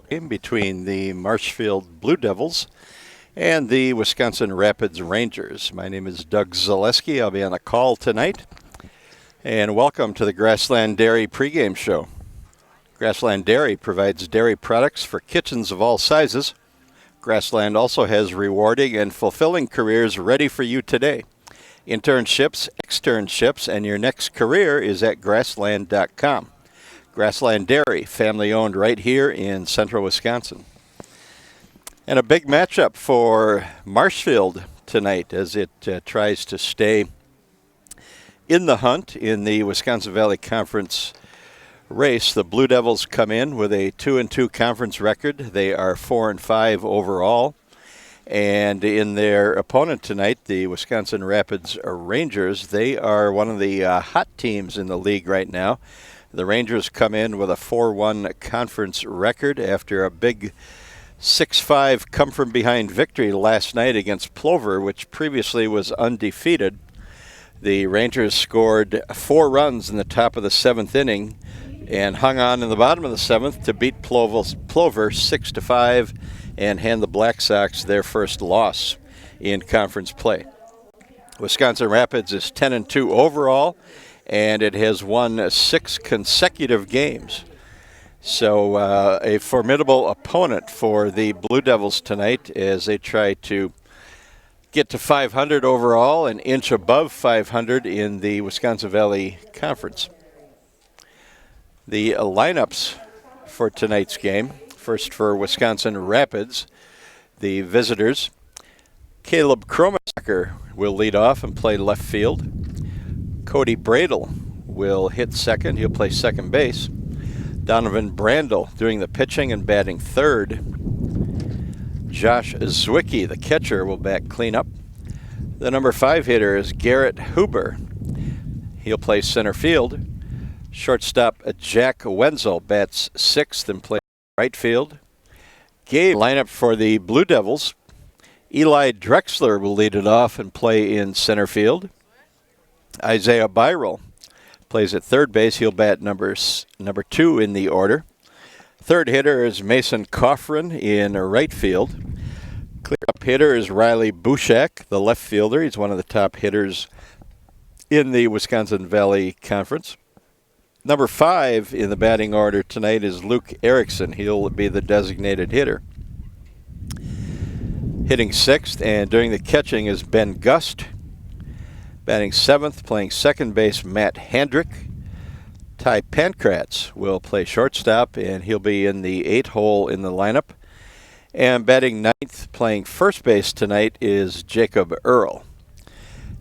game between the Marshfield Blue Devils and the Wisconsin Rapids Rangers. My name is Doug Zaleski. I'll be on the call tonight. And welcome to the Grassland Dairy pregame show. Grassland Dairy provides dairy products for kitchens of all sizes. Grassland also has rewarding and fulfilling careers ready for you today. Internships, externships, and your next career is at grassland.com. Grassland Dairy, family-owned right here in central Wisconsin. And a big matchup for Marshfield tonight as it tries to stay in the hunt in the Wisconsin Valley Conference race. The Blue Devils come in with a 2-2 conference record. They are 4-5 overall. And in their opponent tonight, the Wisconsin Rapids Rangers, they are one of the hot teams in the league right now. The Rangers come in with a 4-1 conference record after a big 6-5 come-from-behind victory last night against Plover, which previously was undefeated. The Rangers scored 4 runs in the top of the 7th inning and hung on in the bottom of the 7th to beat Plover 6-5 and hand the Black Sox their first loss in conference play. Wisconsin Rapids is 10-2 overall, and it has won 6 consecutive games. So a formidable opponent for the Blue Devils tonight as they try to get to 500 overall and inch above 500 in the Wisconsin Valley Conference. The lineups for tonight's game. First for Wisconsin Rapids, the visitors. Caleb Krummenacker will lead off and play left field. Cody Bradel will hit second. He'll play second base. Donovan Brandel doing the pitching and batting third. Josh Zwicky, the catcher, will bat cleanup. The number 5 hitter is Garrett Huber. He'll play center field. Shortstop Jack Wenzel bats 6th and plays right field. Lineup for the Blue Devils. Eli Drexler will lead it off and play in center field. Isaiah Byrell plays at third base. He'll bat number 2 in the order. Third hitter is Mason Kaufman in right field. Cleanup hitter is Riley Bushak, the left fielder. He's one of the top hitters in the Wisconsin Valley Conference. Number 5 in the batting order tonight is Luke Erickson. He'll be the designated hitter. Hitting 6th and doing the catching is Ben Gust. Batting 7th, playing second base, Matt Hendrick. Ty Pankratz will play shortstop, and he'll be in the 8 hole in the lineup. And batting 9th, playing first base tonight, is Jacob Earl.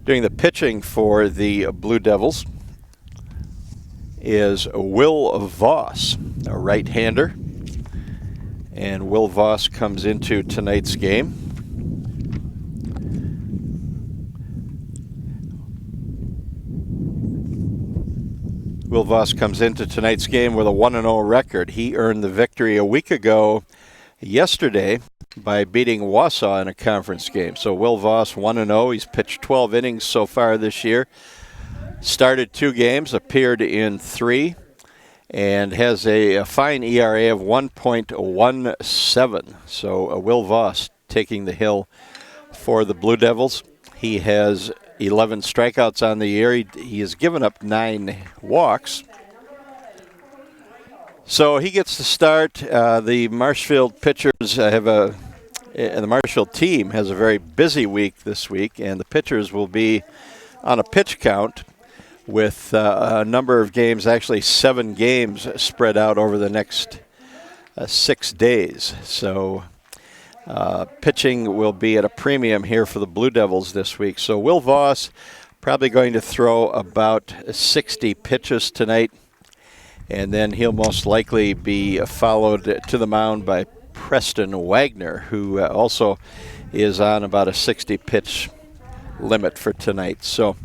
Doing the pitching for the Blue Devils is Will Voss, a right-hander. And Will Voss comes into tonight's game. Will Voss comes into tonight's game with a 1-0 record. He earned the victory a week ago yesterday by beating Wausau in a conference game. So Will Voss 1-0. He's pitched 12 innings so far this year. Started 2 games, appeared in 3, and has a fine ERA of 1.17. So Will Voss taking the hill for the Blue Devils. He has 11 strikeouts on the year. He has given up 9 walks. So he gets to start. The Marshfield pitchers the Marshfield team has a very busy week this week, and the pitchers will be on a pitch count with a number of games, actually 7 games spread out over the next 6 days. So pitching will be at a premium here for the Blue Devils this week. So Will Voss probably going to throw about 60 pitches tonight, and then he'll most likely be followed to the mound by Preston Wagner, who also is on about a 60-pitch limit for tonight. So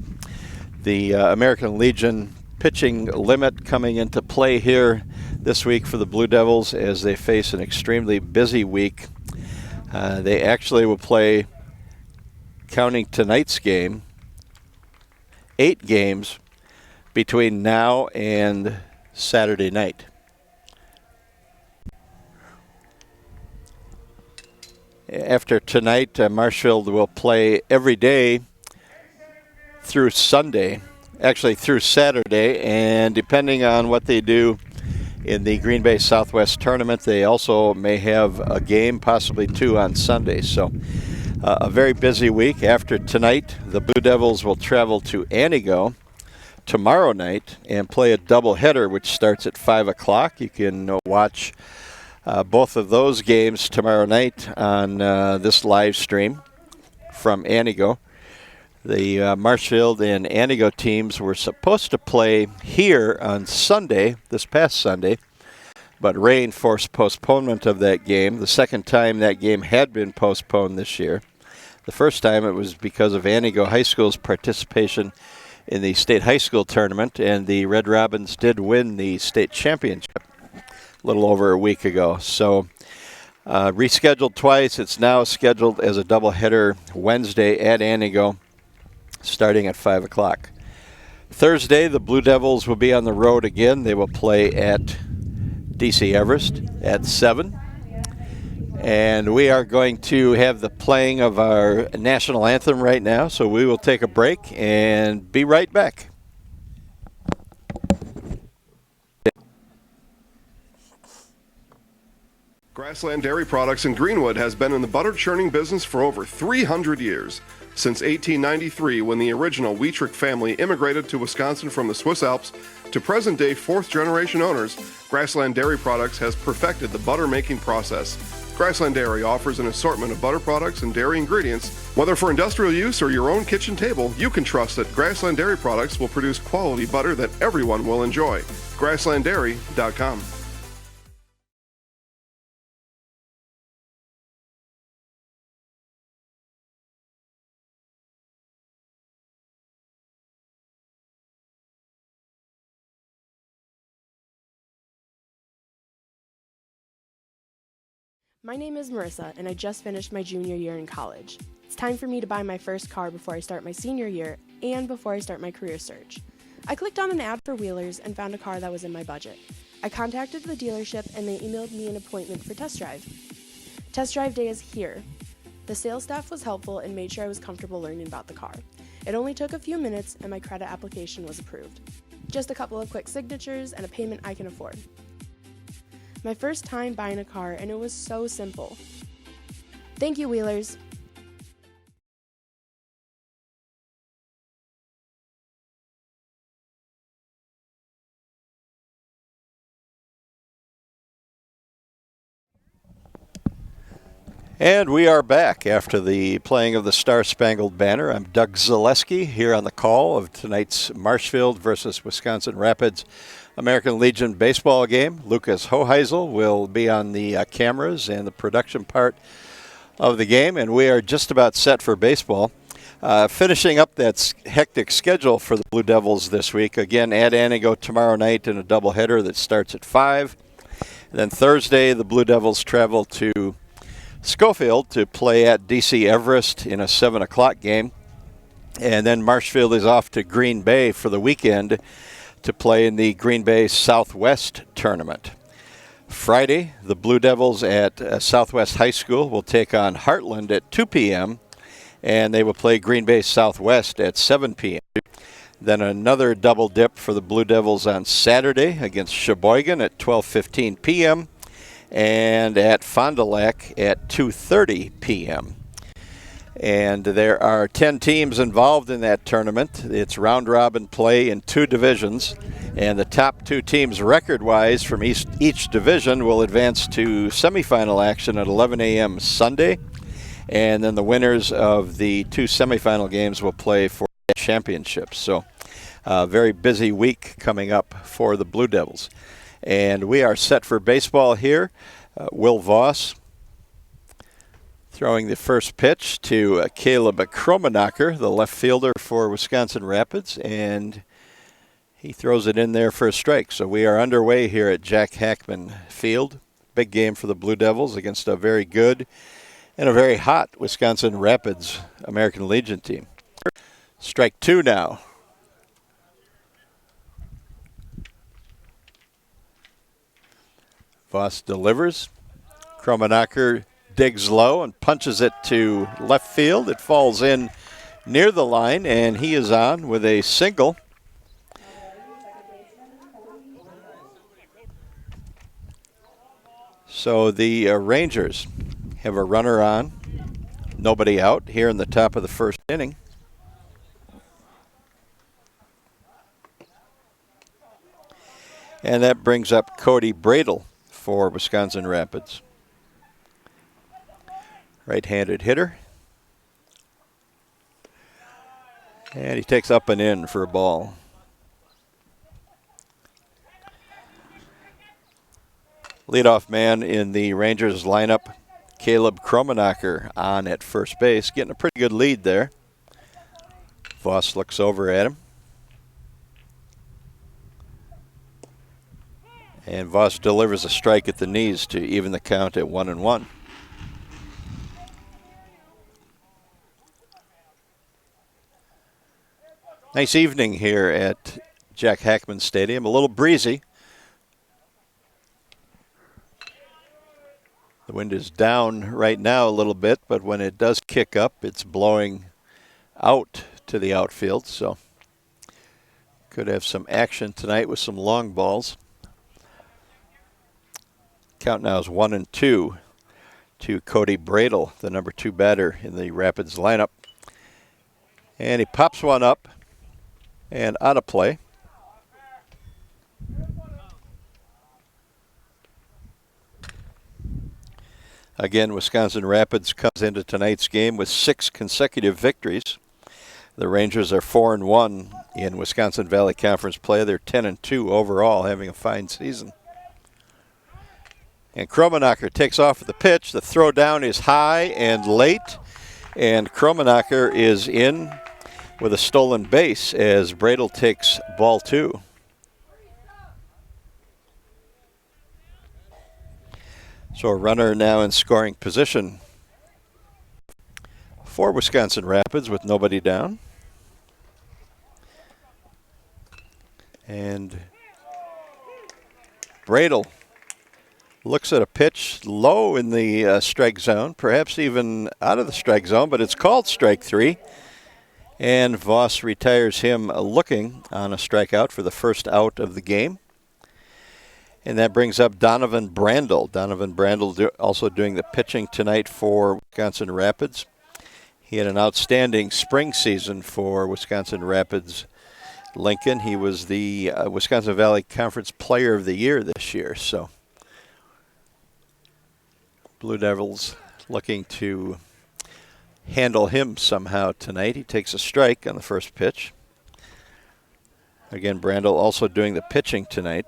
the American Legion pitching limit coming into play here this week for the Blue Devils as they face an extremely busy week. They actually will play, counting tonight's game, 8 games between now and Saturday night. after tonight, Marshfield will play every day through Sunday, actually through Saturday, and depending on what they do in the Green Bay Southwest tournament, they also may have a game, possibly two, on Sunday. So a very busy week. After tonight, the Blue Devils will travel to Antigo tomorrow night and play a doubleheader, which starts at 5 o'clock. You can watch both of those games tomorrow night on this live stream from Antigo. The Marshfield and Antigo teams were supposed to play here on Sunday, this past Sunday, but rain forced postponement of that game. The second time that game had been postponed this year. The first time it was because of Antigo High School's participation in the state high school tournament, and the Red Robins did win the state championship a little over a week ago. So rescheduled twice. It's now scheduled as a doubleheader Wednesday at Antigo, starting at 5 o'clock. Thursday, the Blue Devils will be on the road again. They will play at DC Everest at 7. And we are going to have the playing of our national anthem right now, so we will take a break and be right back. Grassland Dairy Products in Greenwood has been in the butter churning business for over 300 years. Since 1893, when the original Wietrich family immigrated to Wisconsin from the Swiss Alps, to present-day fourth-generation owners, Grassland Dairy Products has perfected the butter-making process. Grassland Dairy offers an assortment of butter products and dairy ingredients. Whether for industrial use or your own kitchen table, you can trust that Grassland Dairy Products will produce quality butter that everyone will enjoy. GrasslandDairy.com. My name is Marissa, and I just finished my junior year in college. It's time for me to buy my first car before I start my senior year and before I start my career search. I clicked on an ad for Wheelers and found a car that was in my budget. I contacted the dealership and they emailed me an appointment for test drive. Test drive day is here. The sales staff was helpful and made sure I was comfortable learning about the car. It only took a few minutes and my credit application was approved. Just a couple of quick signatures and a payment I can afford. My first time buying a car, and it was so simple. Thank you, Wheelers. And we are back after the playing of the Star-Spangled Banner. I'm Doug Zaleski here on the call of tonight's Marshfield versus Wisconsin Rapids American Legion baseball game. Lucas Hoheisel will be on the cameras and the production part of the game, and we are just about set for baseball. Finishing up that hectic schedule for the Blue Devils this week. Again, at Antigo tomorrow night in a doubleheader that starts at 5. And then Thursday, the Blue Devils travel to Schofield to play at DC Everest in a 7 o'clock game. And then Marshfield is off to Green Bay for the weekend to play in the Green Bay Southwest tournament. Friday, the Blue Devils at Southwest High School will take on Heartland at 2 p.m., and they will play Green Bay Southwest at 7 p.m. Then another double dip for the Blue Devils on Saturday against Sheboygan at 12:15 p.m. and at Fond du Lac at 2:30 p.m. And there are 10 teams involved in that tournament. It's round-robin play in 2 divisions, and the top 2 teams record-wise from each division will advance to semifinal action at 11 a.m. Sunday, and then the winners of the 2 semifinal games will play for championships. So a very busy week coming up for the Blue Devils. And we are set for baseball here. Will Voss throwing the first pitch to Caleb Krummenacker, the left fielder for Wisconsin Rapids, and he throws it in there for a strike. So we are underway here at Jack Hackman Field. Big game for the Blue Devils against a very good and a very hot Wisconsin Rapids American Legion team. Strike 2 now. Voss delivers. Krummenacker digs low and punches it to left field. It falls in near the line, and he is on with a single. So the Rangers have a runner on, nobody out here in the top of the first inning. And that brings up Cody Bradel for Wisconsin Rapids. Right-handed hitter. And he takes up and in for a ball. Leadoff man in the Rangers lineup, Caleb Krummenacker, on at first base, getting a pretty good lead there. Voss looks over at him. And Voss delivers a strike at the knees to even the count at 1-1. Nice evening here at Jack Hackman Stadium. A little breezy. The wind is down right now a little bit, but when it does kick up, it's blowing out to the outfield. So could have some action tonight with some long balls. Count now is 1-2 to Cody Bradel, the number 2 batter in the Rapids lineup. And he pops one up and out of play. Again, Wisconsin Rapids comes into tonight's game with 6 consecutive victories. The Rangers are 4-1 in Wisconsin Valley Conference play. They're 10-2 overall, having a fine season. And Krummenacker takes off with the pitch. The throw down is high and late. And Krummenacker is in with a stolen base as Bradel takes ball 2. So a runner now in scoring position for Wisconsin Rapids with nobody down. And Bradel looks at a pitch low in the strike zone, perhaps even out of the strike zone, but it's called strike 3. And Voss retires him looking on a strikeout for the first out of the game. And that brings up Donovan Brandel. Donovan Brandel also doing the pitching tonight for Wisconsin Rapids. He had an outstanding spring season for Wisconsin Rapids Lincoln. He was the Wisconsin Valley Conference Player of the Year this year. So Blue Devils looking to handle him somehow tonight. He takes a strike on the first pitch. Again, Brandel also doing the pitching tonight.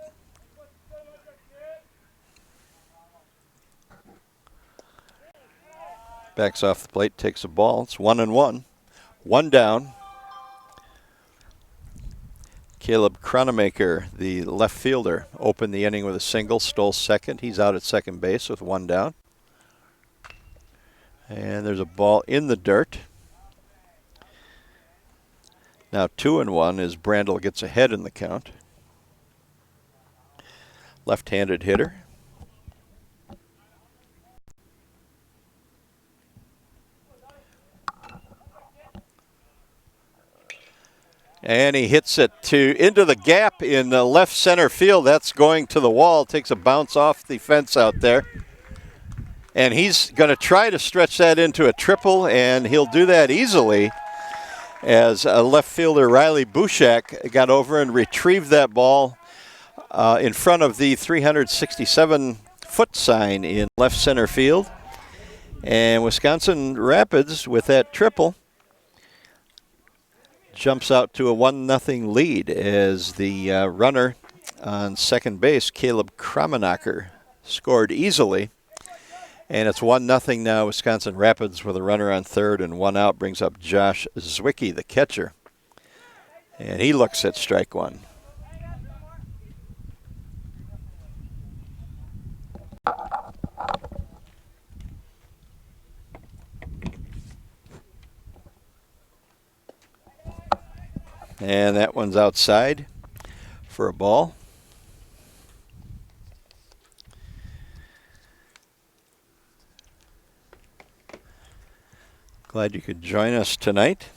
Backs off the plate, takes a ball. It's 1-1. 1 down. Caleb Krummenacker, the left fielder, opened the inning with a single, stole second. He's out at second base with 1 down. And there's a ball in the dirt. Now 2-1 as Brandel gets ahead in the count. Left-handed hitter. And he hits it into the gap in left center field. That's going to the wall. Takes a bounce off the fence out there. And he's going to try to stretch that into a triple, and he'll do that easily as left fielder Riley Bushak got over and retrieved that ball in front of the 367-foot sign in left center field. And Wisconsin Rapids, with that triple, jumps out to a 1-0 lead as the runner on second base, Caleb Krummenacker, scored easily. And it's 1-0 now, Wisconsin Rapids, with a runner on third and 1 out. Brings up Josh Zwicky, the catcher. And he looks at strike 1. And that one's outside for a ball. Glad you could join us tonight.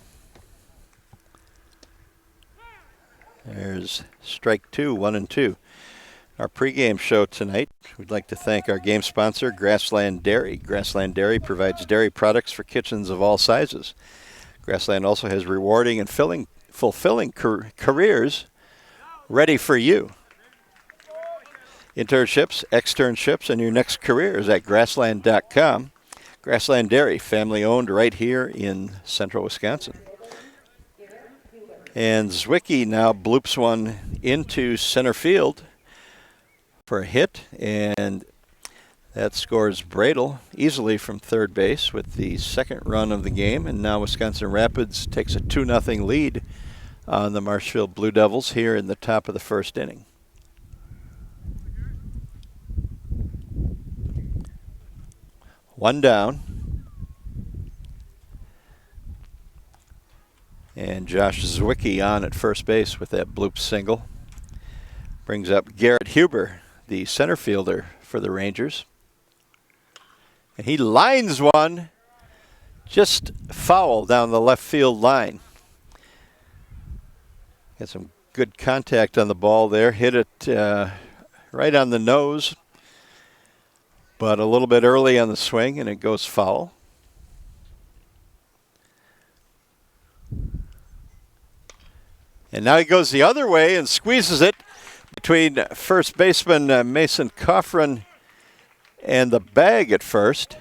There's strike two, 1-2. Our pregame show tonight, we'd like to thank our game sponsor, Grassland Dairy. Grassland Dairy provides dairy products for kitchens of all sizes. Grassland also has rewarding and fulfilling careers ready for you. Internships, externships, and your next career is at grassland.com. Grassland Dairy, family owned right here in central Wisconsin. And Zwicky now bloops one into center field for a hit, and that scores Brandel easily from third base with the second run of the game. And now Wisconsin Rapids takes a 2-0 lead on the Marshfield Blue Devils here in the top of the first inning. One down. And Josh Zwicky on at first base with that bloop single. Brings up Garrett Huber, the center fielder for the Rangers. And he lines one just foul down the left field line. Got some good contact on the ball there. Hit it right on the nose, but a little bit early on the swing, and it goes foul. And now he goes the other way and squeezes it between first baseman Mason Kaufman and the bag at first.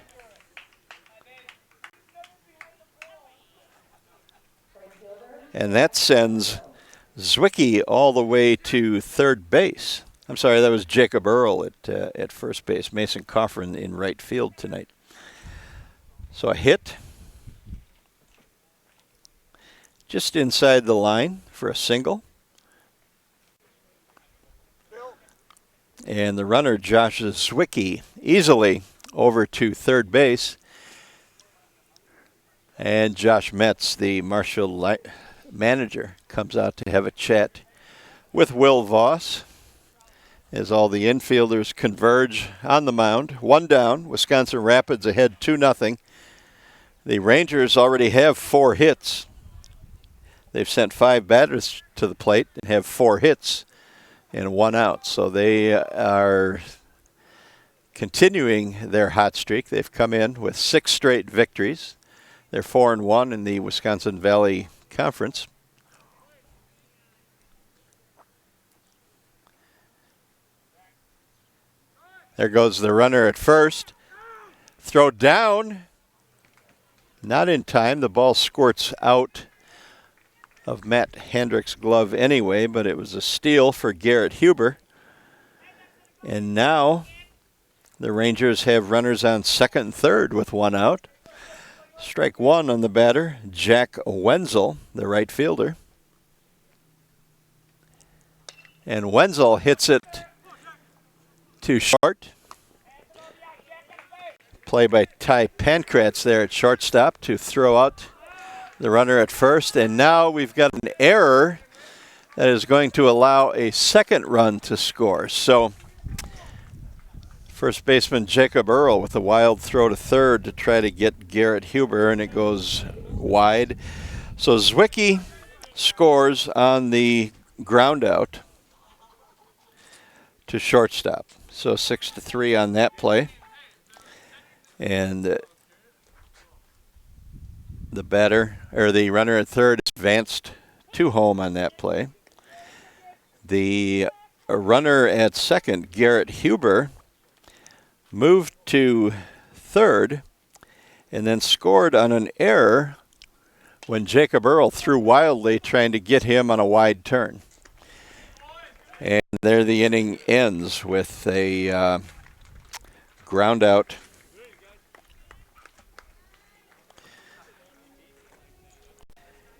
And that sends Zwicky all the way to third base. I'm sorry, that was Jacob Earl at first base. Mason Kaufman in right field tonight. So a hit just inside the line for a single. And the runner, Josh Zwicky, easily over to third base. And Josh Metz, the Marshfield manager, comes out to have a chat with Will Voss as all the infielders converge on the mound. One down, Wisconsin Rapids ahead 2-0. The Rangers already have 4 hits. They've sent 5 batters to the plate and have 4 hits and 1 out. So they are continuing their hot streak. They've come in with 6 straight victories. They're 4-1 in the Wisconsin Valley Conference. There goes the runner at first. Throw down. Not in time. The ball squirts out of Matt Hendrick's glove anyway, but it was a steal for Garrett Huber. And now the Rangers have runners on second and third with 1 out. Strike 1 on the batter, Jack Wenzel, the right fielder. And Wenzel hits it to short. Play by Ty Pankratz there at shortstop to throw out the runner at first. And now we've got an error that is going to allow a second run to score. So first baseman Jacob Earl with a wild throw to third to try to get Garrett Huber, and it goes wide. So Zwicky scores on the ground out to shortstop. So 6-3 on that play. And the batter, or the runner at third, advanced to home on that play. The runner at second, Garrett Huber, moved to third and then scored on an error when Jacob Earl threw wildly trying to get him on a wide turn. And there the inning ends with a ground out.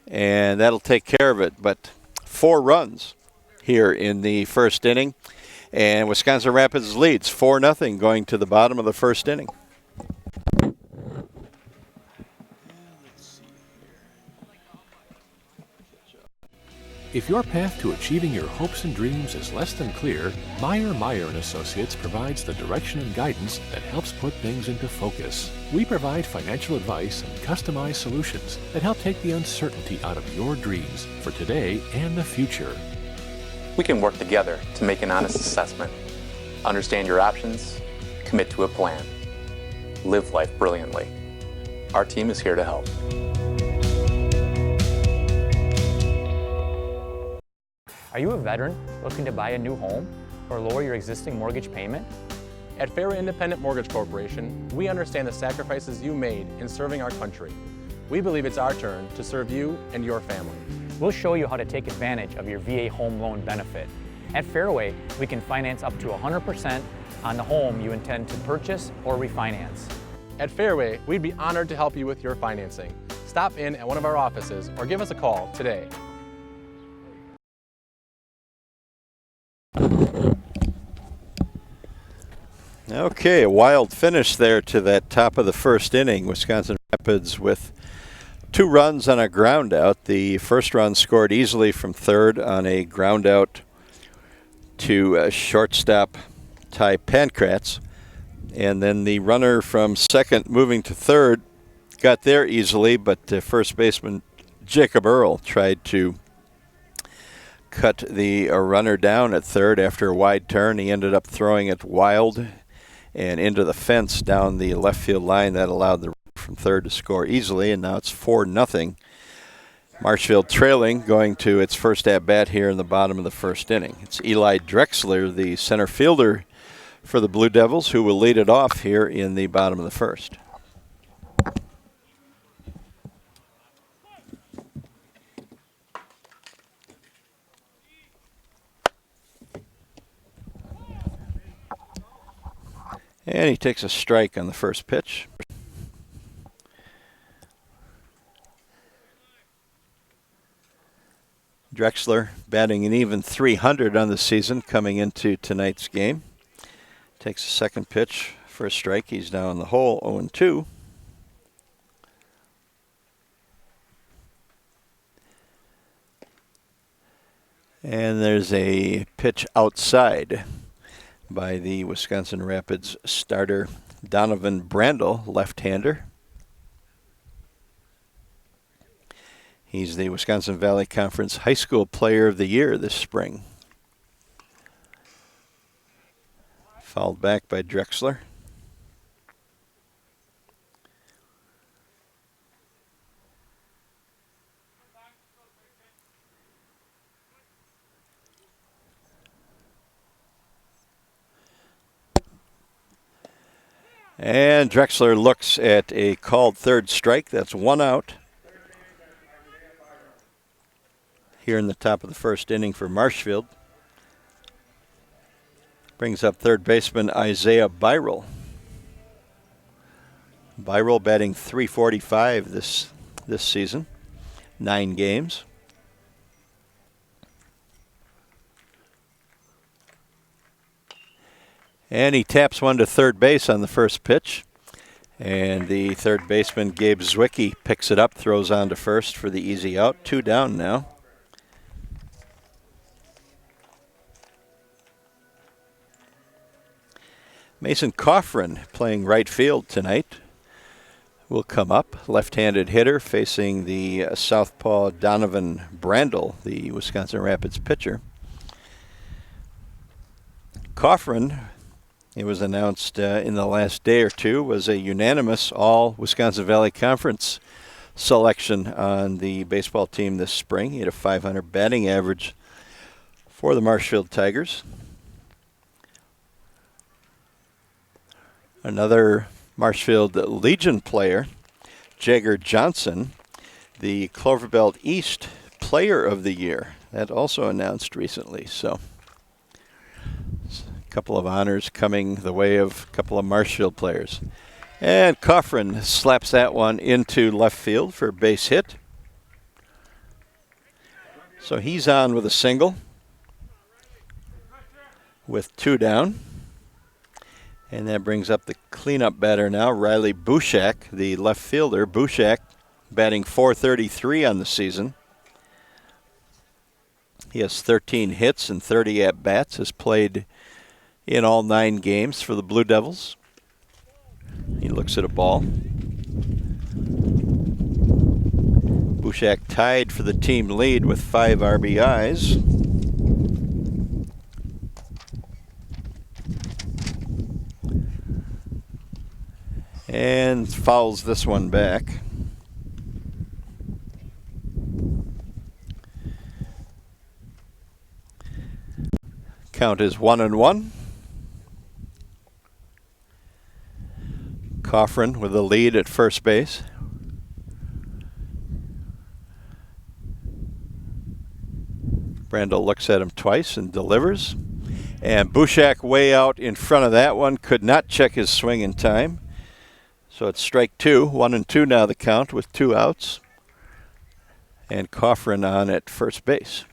And that'll take care of it. But 4 runs here in the first inning. And Wisconsin Rapids leads 4-0 going to the bottom of the first inning. If your path to achieving your hopes and dreams is less than clear, Meyer & Associates provides the direction and guidance that helps put things into focus. We provide financial advice and customized solutions that help take the uncertainty out of your dreams for today and the future. We can work together to make an honest assessment, understand your options, commit to a plan, live life brilliantly. Our team is here to help. Are you a veteran looking to buy a new home or lower your existing mortgage payment? At Fairway Independent Mortgage Corporation, we understand the sacrifices you made in serving our country. We believe it's our turn to serve you and your family. We'll show you how to take advantage of your VA home loan benefit. At Fairway, we can finance up to 100% on the home you intend to purchase or refinance. At Fairway, we'd be honored to help you with your financing. Stop in at one of our offices or give us a call today. Okay, a wild finish there to that top of the first inning. Wisconsin Rapids with 2 runs on a ground out. The first run scored easily from third on a ground out to shortstop Ty Pankratz. And then the runner from second moving to third got there easily, but first baseman Jacob Earl tried to cut the runner down at third after a wide turn. He ended up throwing it wild and into the fence down the left field line. That allowed the runner from third to score easily, and now it's 4-0. Marshfield trailing, going to its first at-bat here in the bottom of the first inning. It's Eli Drexler, the center fielder for the Blue Devils, who will lead it off here in the bottom of the first. And he takes a strike on the first pitch. Drexler batting an even .300 on the season coming into tonight's game. Takes a second pitch for a strike. He's now in the hole, 0-2. And there's a pitch outside by the Wisconsin Rapids starter, Donovan Brandel, left-hander. He's the Wisconsin Valley Conference High School Player of the Year this spring. Fouled back by Drexler. And Drexler looks at a called third strike. That's 1 out. Here in the top of the first inning for Marshfield. Brings up third baseman Isaiah Byrell. Byrell batting .345 this season, 9 games. And he taps one to third base on the first pitch. And the third baseman, Gabe Zwicky, picks it up, throws on to first for the easy out. 2 down now. Mason Kaufman, playing right field tonight, will come up. Left-handed hitter facing the southpaw Donovan Brandel, the Wisconsin Rapids pitcher. Kaufman, it was announced in the last day or two, was a unanimous all-Wisconsin Valley Conference selection on the baseball team this spring. He had a .500 batting average for the Marshfield Tigers. Another Marshfield Legion player, Jagger Johnson, the Clover Belt East Player of the Year. That also announced recently. So a couple of honors coming the way of a couple of Marshfield players. And Kaufman slaps that one into left field for a base hit. So he's on with a single with 2 down. And that brings up the cleanup batter now, Riley Bushak, the left fielder. Bushak batting .433 on the season. He has 13 hits and 30 at-bats, has played in all 9 games for the Blue Devils. He looks at a ball. Bushak tied for the team lead with 5 RBIs. And fouls this one back. Count is 1-1. Kaufman with the lead at first base. Brandel looks at him twice and delivers. And Bushak way out in front of that one, could not check his swing in time. So it's strike 2, 1-2 now the count with 2 outs. And Kaufman on at first base.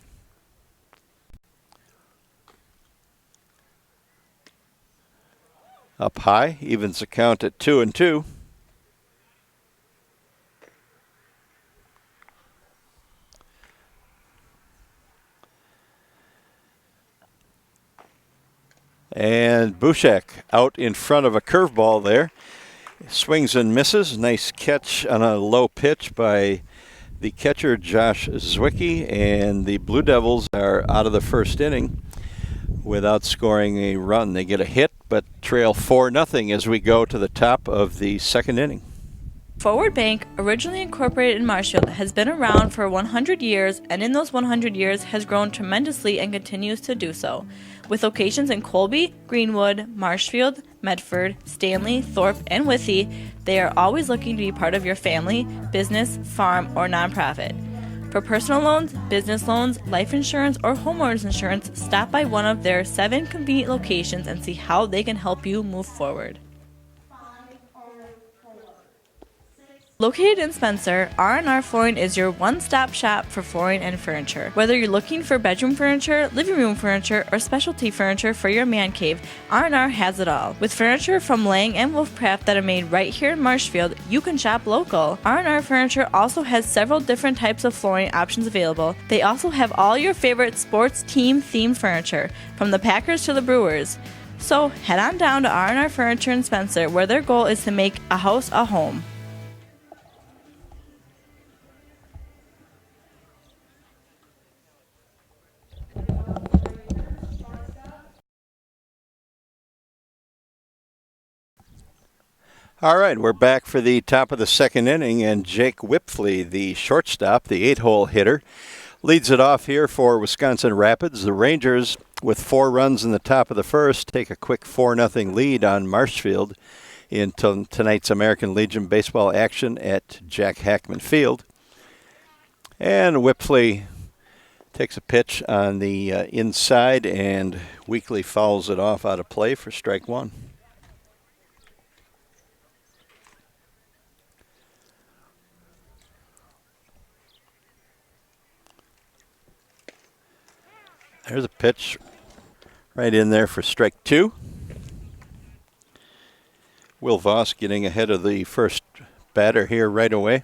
Up high, evens the count at 2-2. And Bushak out in front of a curveball there. Swings and misses. Nice catch on a low pitch by the catcher, Josh Zwicky. And the Blue Devils are out of the first inning without scoring a run. They get a hit, but trail 4-0 as we go to the top of the second inning. Forward Bank, originally incorporated in Marshfield, has been around for 100 years, and in those 100 years has grown tremendously and continues to do so. With locations in Colby, Greenwood, Marshfield, Medford, Stanley, Thorpe, and Withee, they are always looking to be part of your family, business, farm, or nonprofit. For personal loans, business loans, life insurance, or homeowners insurance, stop by one of their 7 convenient locations and see how they can help you move forward. Located in Spencer, R&R Flooring is your one-stop shop for flooring and furniture. Whether you're looking for bedroom furniture, living room furniture, or specialty furniture for your man cave, R&R has it all. With furniture from Lang and Wolfcraft that are made right here in Marshfield, you can shop local. R&R Furniture also has several different types of flooring options available. They also have all your favorite sports team-themed furniture, from the Packers to the Brewers. So head on down to R&R Furniture in Spencer, where their goal is to make a house a home. All right, we're back for the top of the second inning, and Jake Whipfley, the shortstop, the 8-hole hitter, leads it off here for Wisconsin Rapids. The Rangers, with 4 runs in the top of the first, take a quick 4-0 lead on Marshfield in tonight's American Legion baseball action at Jack Hackman Field. And Whipfley takes a pitch on the inside and weakly fouls it off out of play for strike 1. There's a pitch right in there for strike 2. Will Voss getting ahead of the first batter here right away.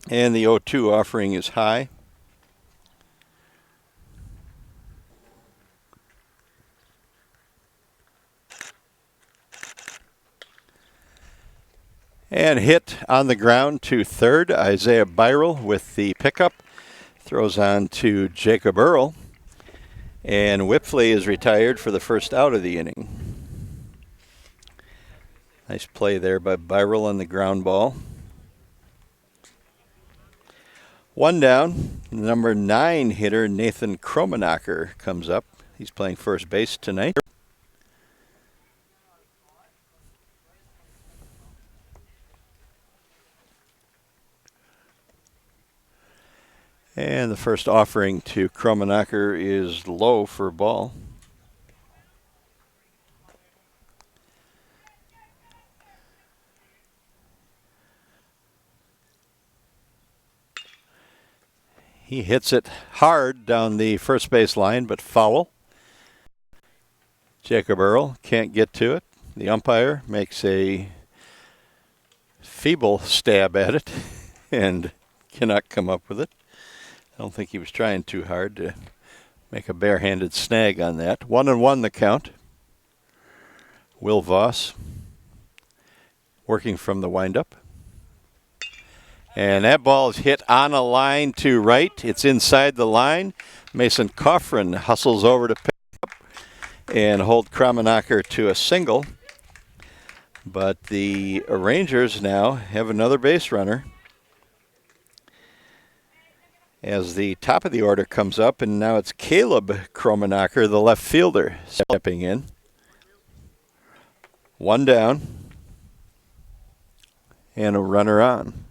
And the 0-2 offering is high. And hit on the ground to third. Isaiah Byrell with the pickup. Throws on to Jacob Earl. And Whipfley is retired for the first out of the inning. Nice play there by Byrell on the ground ball. 1 down. Number 9 hitter Nathan Krummenacker comes up. He's playing first base tonight. And the first offering to Krummenacker is low for a ball. He hits it hard down the first base line, but foul. Jacob Earl can't get to it. The umpire makes a feeble stab at it and cannot come up with it. I don't think he was trying too hard to make a barehanded snag on that. 1-1 the count. Will Voss working from the windup. And that ball is hit on a line to right. It's inside the line. Mason Kaufman hustles over to pick up and hold Krummenacker to a single. But the Rangers now have another base runner as the top of the order comes up, and now it's Caleb Krummenacker, the left fielder, stepping in. One down and a runner on.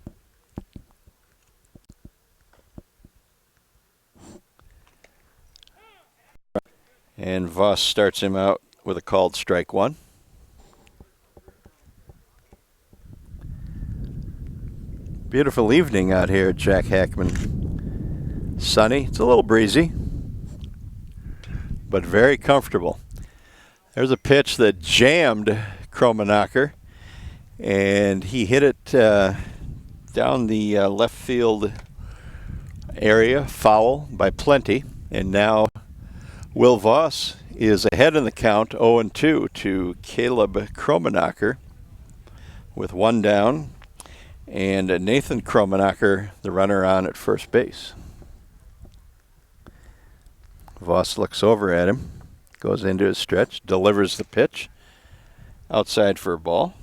And Voss starts him out with a called strike one. Beautiful evening out here at Jack Hackman. Sunny. It's a little breezy, but very comfortable. There's a pitch that jammed Krummenacker, and he hit it down the left field area, foul by plenty, and now Will Voss is ahead in the count, 0-2 to Caleb Krummenacker with one down, and Nathan Krummenacker, the runner on at first base. Voss looks over at him, goes into his stretch, delivers the pitch, outside for a ball.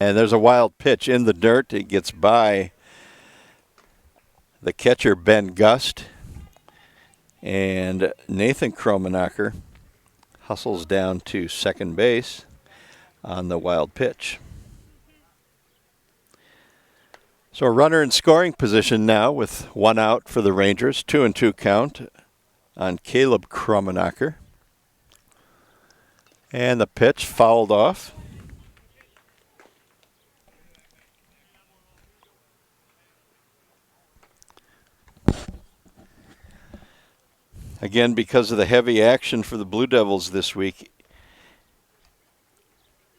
And there's a wild pitch in the dirt. It gets by the catcher, Ben Gust. And Nathan Krummenacker hustles down to second base on the wild pitch. So a runner in scoring position now with one out for the Rangers. 2-2 count on Caleb Krummenacker. And the pitch fouled off. Again, because of the heavy action for the Blue Devils this week,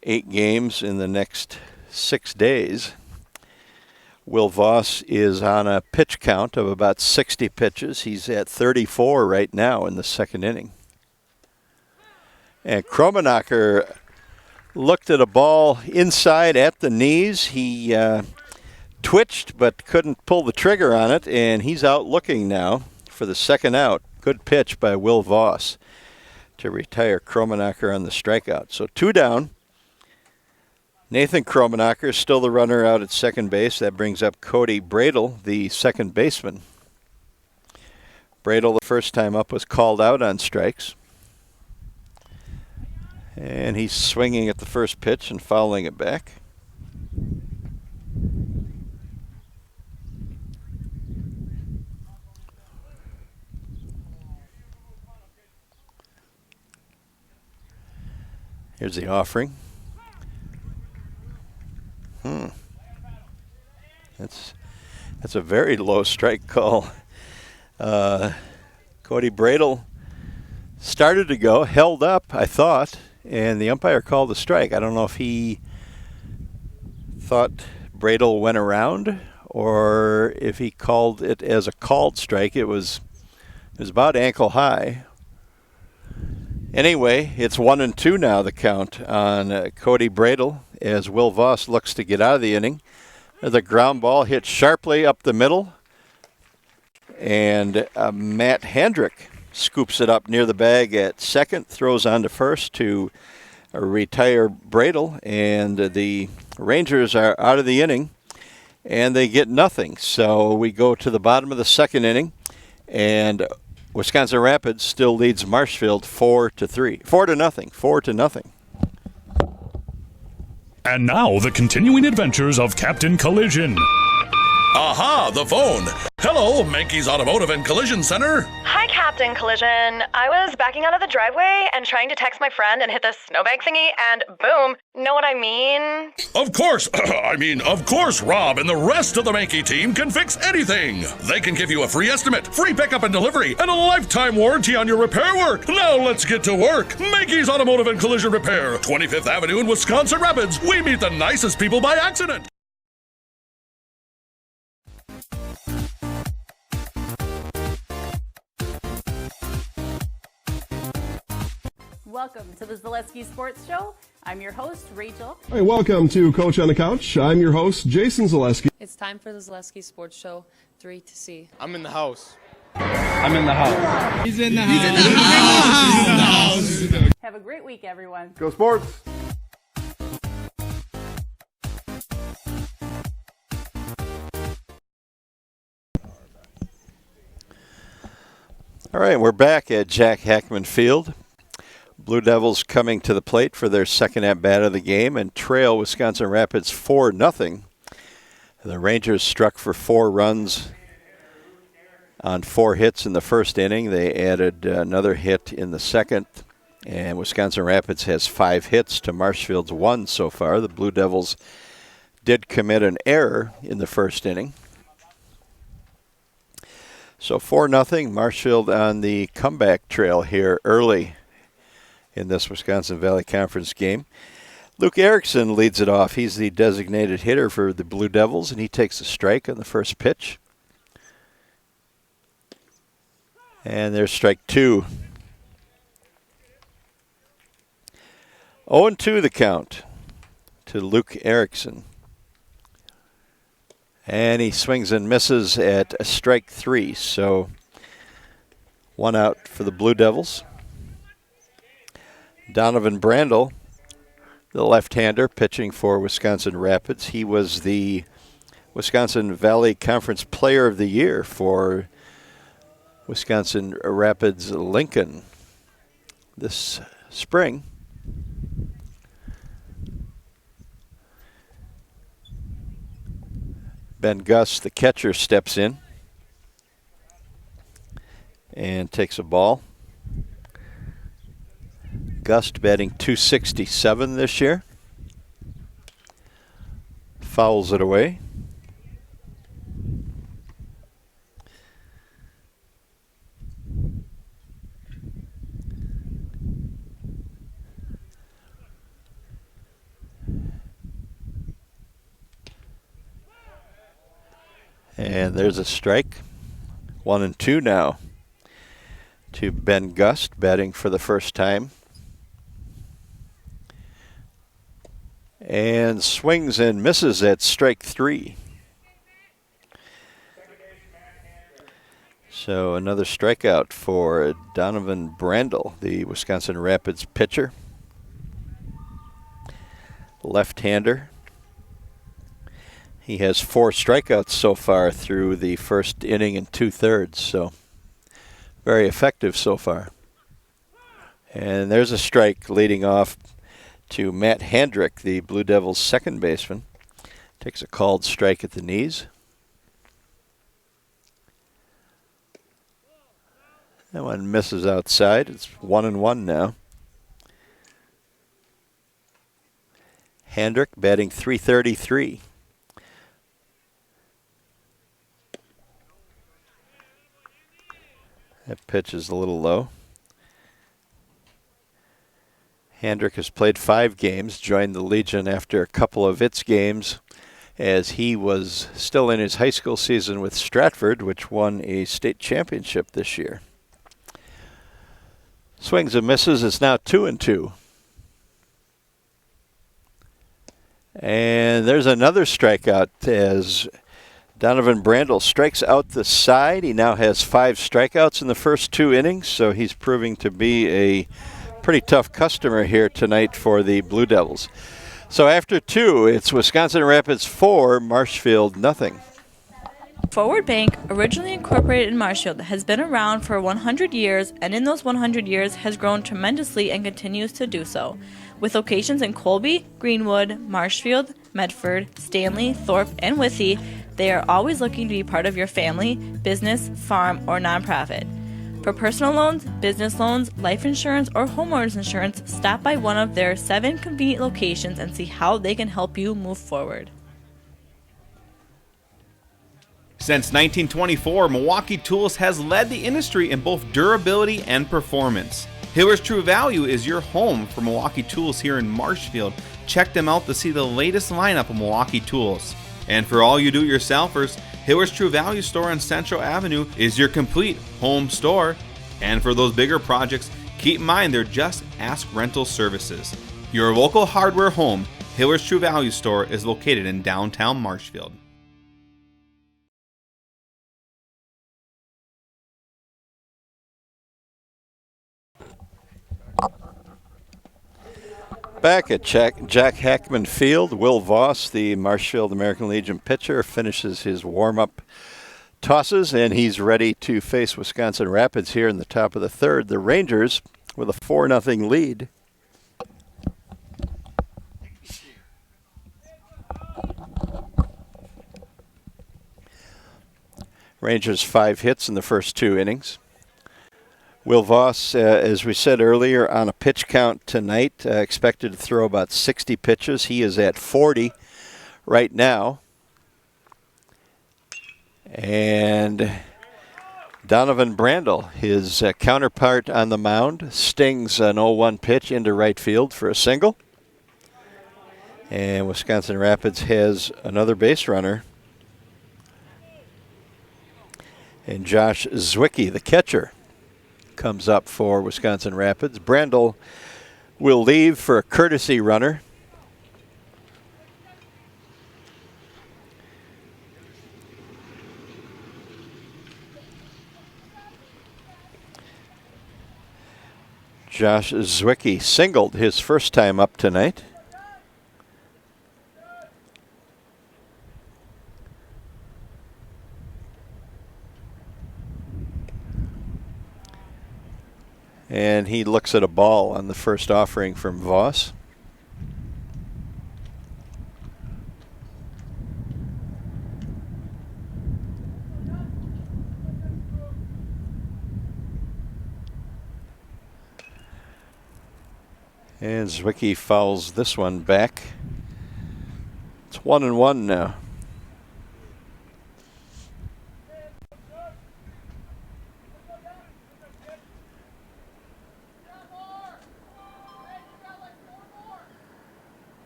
8 games in the next 6 days, Will Voss is on a pitch count of about 60 pitches. He's at 34 right now in the second inning. And Krummenacker looked at a ball inside at the knees. He twitched but couldn't pull the trigger on it, and he's out looking now for the second out. Good pitch by Will Voss to retire Krummenacker on the strikeout. So 2 down. Nathan Krummenacker is still the runner out at second base. That brings up Cody Bradel, the second baseman. Bradel, the first time up, was called out on strikes. And he's swinging at the first pitch and fouling it back. Here's the offering. That's a very low strike call. Cody Bradel started to go, held up, I thought, and the umpire called a strike. I don't know if he thought Bradel went around or if he called it as a called strike. It was about ankle high. Anyway, it's 1-2 now, the count on Cody Bradel as Will Voss looks to get out of the inning. The ground ball hit sharply up the middle, and Matt Hendrick scoops it up near the bag at second, throws on to first to retire Bradel, and the Rangers are out of the inning, and they get nothing. So we go to the bottom of the second inning, and Wisconsin Rapids still leads Marshfield 4-0. And now the continuing adventures of Captain Collision. Aha, the phone. Hello, Mankey's Automotive and Collision Center. Hi, Captain Collision. I was backing out of the driveway and trying to text my friend and hit the snowbank thingy, and boom. Know what I mean? Of course. Of course, Rob and the rest of the Mankey team can fix anything. They can give you a free estimate, free pickup and delivery, and a lifetime warranty on your repair work. Now let's get to work. Mankey's Automotive and Collision Repair, 25th Avenue in Wisconsin Rapids. We meet the nicest people by accident. Welcome to the Zaleski Sports Show. I'm your host, Rachel. Hey, welcome to Coach on the Couch. I'm your host, Jason Zaleski. It's time for the Zaleski Sports Show 3 to C. I'm in the house. I'm in the house. He's in the house. Have a great week, everyone. Go Sports! All right, we're back at Jack Hackman Field. Blue Devils coming to the plate for their second at-bat of the game and trail Wisconsin Rapids 4-0. The Rangers struck for 4 runs on 4 hits in the first inning. They added another hit in the second, and Wisconsin Rapids has 5 hits to Marshfield's 1 so far. The Blue Devils did commit an error in the first inning. So 4-0, Marshfield on the comeback trail here early in this Wisconsin Valley Conference game. Luke Erickson leads it off. He's the designated hitter for the Blue Devils, and he takes a strike on the first pitch. And there's strike 2. 0-2 the count to Luke Erickson. And he swings and misses at a strike 3, so 1 out for the Blue Devils. Donovan Brandel, the left-hander, pitching for Wisconsin Rapids. He was the Wisconsin Valley Conference Player of the Year for Wisconsin Rapids Lincoln this spring. Ben Gus, the catcher, steps in and takes a ball. Gust batting .267 this year. Fouls it away. And there's a strike. 1-2 now to Ben Gust, batting for the first time. And swings and misses at strike 3. So another strikeout for Donovan Brandel, the Wisconsin Rapids pitcher. Left-hander. He has 4 strikeouts so far through the first inning and 2/3, so very effective so far. And there's a strike leading off to Matt Hendrick, the Blue Devils' second baseman. Takes a called strike at the knees. That one misses outside. It's 1-1 now. Hendrick batting .333. That pitch is a little low. Hendrick has played 5 games, joined the Legion after a couple of its games as he was still in his high school season with Stratford, which won a state championship this year. Swings and misses. It's now 2-2. And there's another strikeout as Donovan Brandel strikes out the side. He now has 5 strikeouts in the first 2 innings, so he's proving to be a pretty tough customer here tonight for the Blue Devils. So after 2, it's Wisconsin Rapids 4, Marshfield 0. Forward Bank, originally incorporated in Marshfield, has been around for 100 years and in those 100 years has grown tremendously and continues to do so. With locations in Colby, Greenwood, Marshfield, Medford, Stanley, Thorpe, and Withee, They are always looking to be part of your family, business, farm, or nonprofit. For personal loans, business loans, life insurance, or homeowners insurance, stop by one of their 7 convenient locations and see how they can help you move forward. Since 1924, Milwaukee Tools has led the industry in both durability and performance. Hiller's True Value is your home for Milwaukee Tools here in Marshfield. Check them out to see the latest lineup of Milwaukee Tools. And for all you do-it-yourselfers, Hiller's True Value store on Central Avenue is your complete home store. And for those bigger projects, keep in mind they're just ask rental services. Your local hardware home, Hiller's True Value store, is located in downtown Marshfield. Back at Jack Hackman Field, Will Voss, the Marshfield American Legion pitcher, finishes his warm-up tosses, and he's ready to face Wisconsin Rapids here in the top of the third. The Rangers with a 4-0 lead. Rangers 5 hits in the first 2 innings. Will Voss, as we said earlier, on a pitch count tonight, expected to throw about 60 pitches. He is at 40 right now. And Donovan Brandel, his counterpart on the mound, stings an 0-1 pitch into right field for a single. And Wisconsin Rapids has another base runner. And Josh Zwicky, the catcher, comes up for Wisconsin Rapids. Brandel will leave for a courtesy runner. Josh Zwicky singled his first time up tonight. And he looks at a ball on the first offering from Voss. And Zwicky fouls this one back. It's 1-1 now.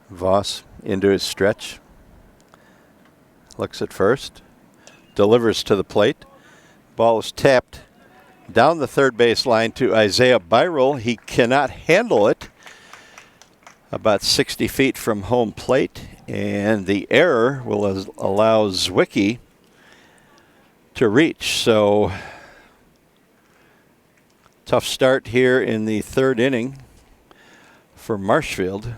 Voss into his stretch. Looks at first. Delivers to the plate. Ball is tapped down the third base line to Isaiah Byrel. He cannot handle it. About 60 feet from home plate. And the error will allow Zwicky to reach. So tough start here in the third inning for Marshfield.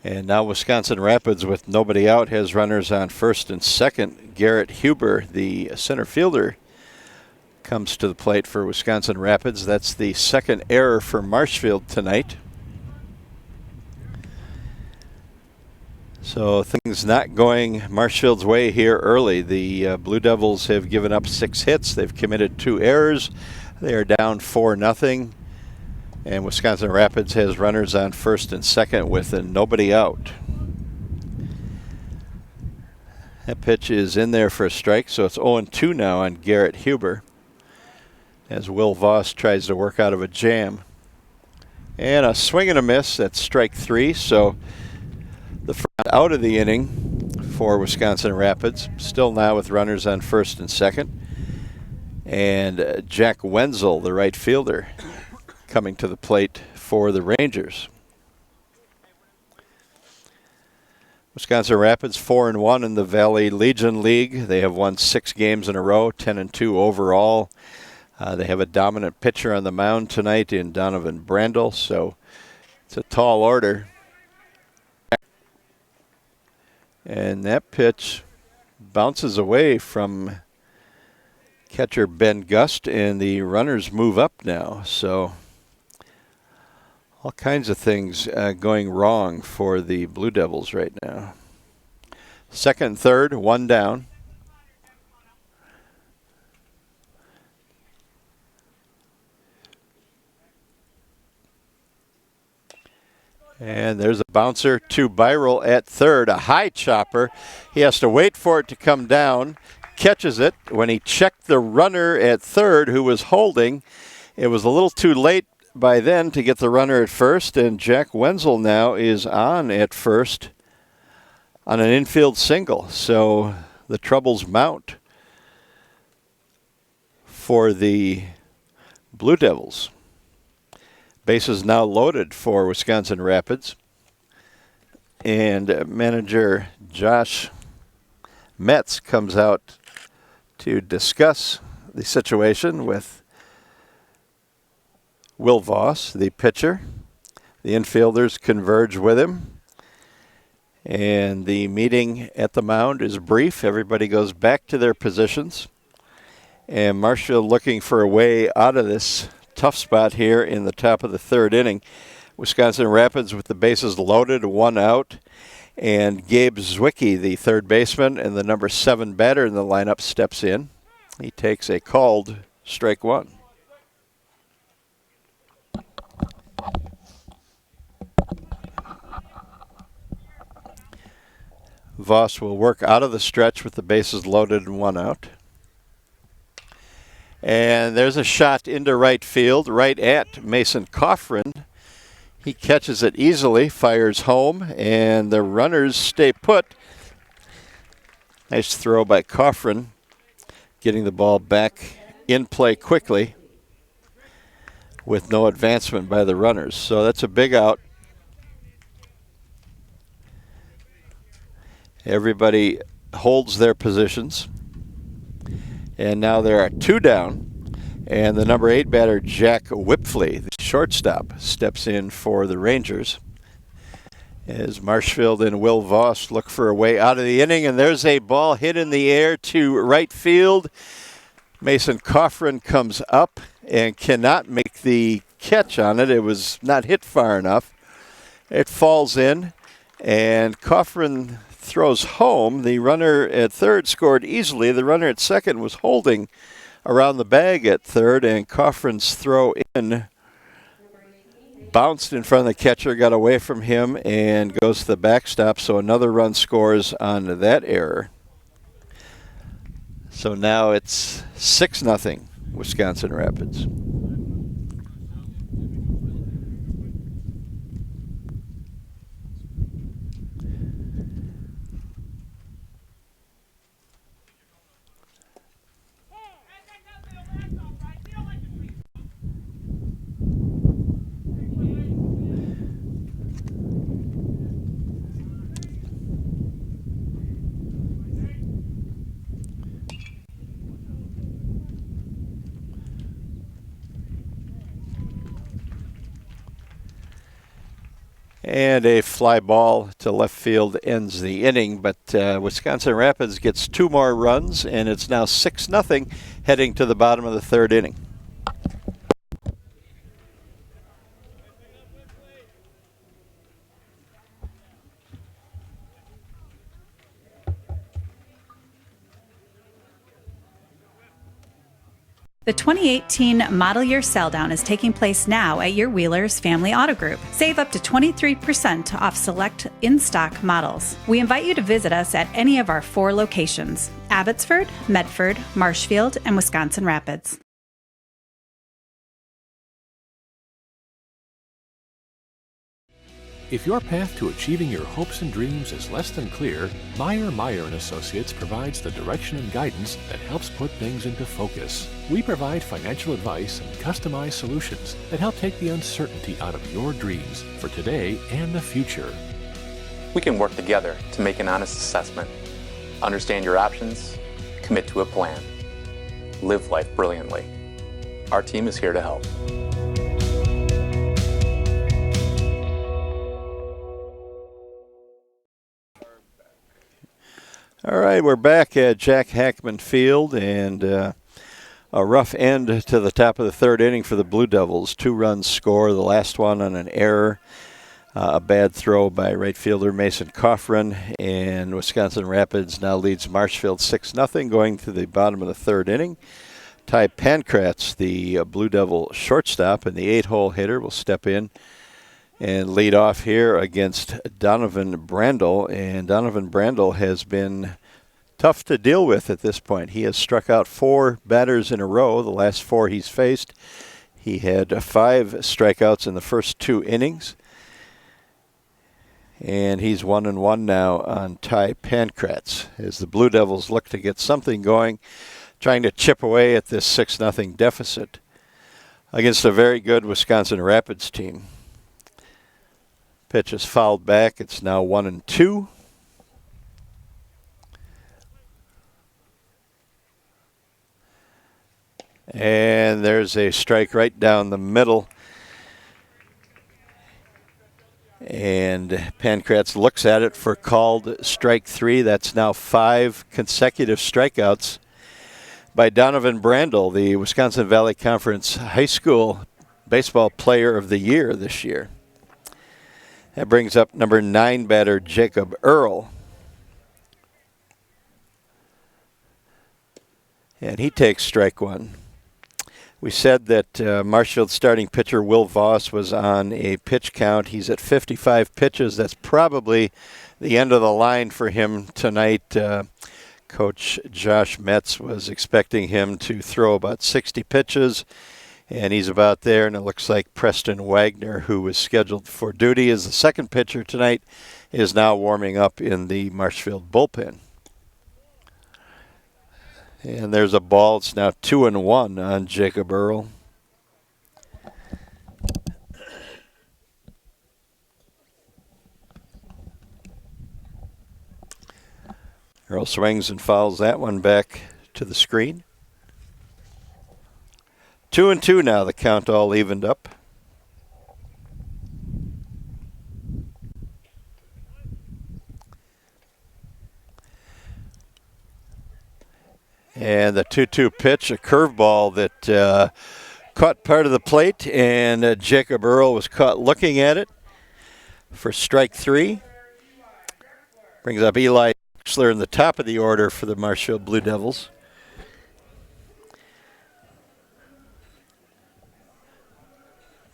And now Wisconsin Rapids, with nobody out, has runners on first and second. Garrett Huber, the center fielder, comes to the plate for Wisconsin Rapids. That's the second error for Marshfield tonight. So things not going Marshfield's way here early. The Blue Devils have given up 6 hits. They've committed 2 errors. They are down 4-0. And Wisconsin Rapids has runners on first and second with nobody out. That pitch is in there for a strike, so it's 0-2 now on Garrett Huber as Will Voss tries to work out of a jam. And a swing and a miss. That's strike 3. So the front out of the inning for Wisconsin Rapids, still now with runners on first and second. And Jack Wenzel, the right fielder, coming to the plate for the Rangers. Wisconsin Rapids 4-1 in the Valley Legion League. They have won 6 games in a row, 10-2 overall. They have a dominant pitcher on the mound tonight in Donovan Brandel, so it's a tall order. And that pitch bounces away from catcher Ben Gust, and the runners move up now. So all kinds of things going wrong for the Blue Devils right now. Second and third, one down. And there's a bouncer to Byral at third, a high chopper. He has to wait for it to come down, catches it. When he checked the runner at third who was holding, it was a little too late by then to get the runner at first, and Jack Wenzel now is on at first on an infield single. So the troubles mount for the Blue Devils. Bases now loaded for Wisconsin Rapids. And manager Josh Metz comes out to discuss the situation with Will Voss, the pitcher. The infielders converge with him. And the meeting at the mound is brief. Everybody goes back to their positions. And Marshfield looking for a way out of this tough spot here in the top of the third inning. Wisconsin Rapids with the bases loaded, one out. And Gabe Zwicky, the third baseman and the number 7 batter in the lineup, steps in. He takes a called strike one. Voss will work out of the stretch with the bases loaded and one out. And there's a shot into right field, right at Mason Kaufman. He catches it easily, fires home, and the runners stay put. Nice throw by Kaufman, getting the ball back in play quickly with no advancement by the runners. So that's a big out. Everybody holds their positions. And now there are 2 down. And the number 8 batter, Jack Whipfley, the shortstop, steps in for the Rangers. As Marshfield and Will Voss look for a way out of the inning. And there's a ball hit in the air to right field. Mason Kaufman comes up and cannot make the catch on it. It was not hit far enough. It falls in. And Kaufman throws home. The runner at third scored easily. The runner at second was holding around the bag at third, and Kaufman's throw in bounced in front of the catcher, got away from him, and goes to the backstop. So another run scores on that error. So now it's 6-0 Wisconsin Rapids. And a fly ball to left field ends the inning, but Wisconsin Rapids gets 2 more runs, and it's now 6-0 heading to the bottom of the third inning. The 2018 model year sell down is taking place now at your Wheeler's Family Auto Group. Save up to 23% off select in-stock models. We invite you to visit us at any of our 4 locations: Abbotsford, Medford, Marshfield, and Wisconsin Rapids. If your path to achieving your hopes and dreams is less than clear, Meyer & Associates provides the direction and guidance that helps put things into focus. We provide financial advice and customized solutions that help take the uncertainty out of your dreams for today and the future. We can work together to make an honest assessment, understand your options, commit to a plan, live life brilliantly. Our team is here to help. All right, we're back at Jack Hackman Field, and a rough end to the top of the third inning for the Blue Devils. 2 runs score, the last one on an error. A bad throw by right fielder Mason Kaufman, and Wisconsin Rapids now leads Marshfield 6-0 going to the bottom of the third inning. Ty Pankratz, the Blue Devil shortstop and the 8-hole hitter, will step in and lead off here against Donovan Brandel. And Donovan Brandel has been tough to deal with at this point. He has struck out 4 batters in a row, the last 4 he's faced. He had 5 strikeouts in the first 2 innings. And he's 1-1 now on Ty Pankratz as the Blue Devils look to get something going, trying to chip away at this 6-0 deficit against a very good Wisconsin Rapids team. Pitch is fouled back. It's now 1-2. And there's a strike right down the middle. And Pankratz looks at it for called strike 3. That's now 5 consecutive strikeouts by Donovan Brandel, the Wisconsin Valley Conference High School Baseball Player of the Year this year. That brings up number 9 batter Jacob Earl. And he takes strike 1. We said that Marshfield starting pitcher Will Voss was on a pitch count. He's at 55 pitches. That's probably the end of the line for him tonight. Coach Josh Metz was expecting him to throw about 60 pitches, and he's about there. And it looks like Preston Wagner, who was scheduled for duty as the second pitcher tonight, is now warming up in the Marshfield bullpen. And there's a ball. It's now 2-1 on Jacob Earl. Earl swings and fouls that one back to the screen. 2-2 now, the count all evened up. And the 2-2 pitch, a curveball that caught part of the plate, and Jacob Earl was caught looking at it for strike 3. Brings up Eli Drexler in the top of the order for the Marshfield Blue Devils.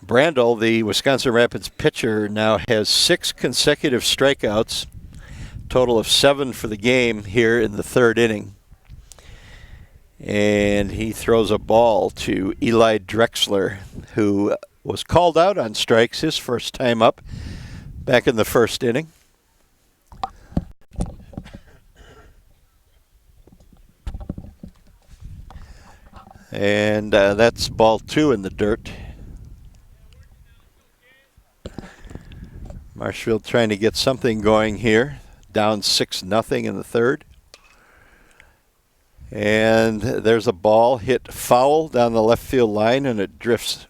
Brandel, the Wisconsin Rapids pitcher, now has 6 consecutive strikeouts, total of 7 for the game here in the third inning. And he throws a ball to Eli Drexler, who was called out on strikes his first time up back in the first inning. And that's ball 2 in the dirt. Marshfield trying to get something going here, down 6-0 in the third. And there's a ball hit foul down the left field line, and it drifts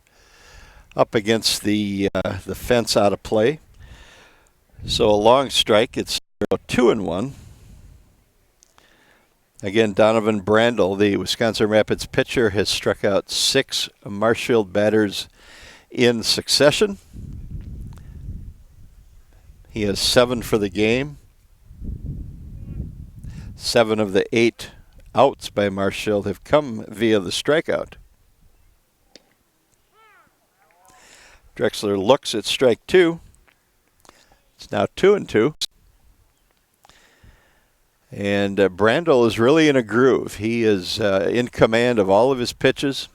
up against the fence out of play. So a long strike. It's 2-1. Again, Donovan Brandel, the Wisconsin Rapids pitcher, has struck out 6 Marshfield batters in succession. He has 7 for the game. 7 of the 8 outs by Marshfield have come via the strikeout. Drexler looks at strike 2. It's now 2-2. And Brandel is really in a groove. He is in command of all of his pitches.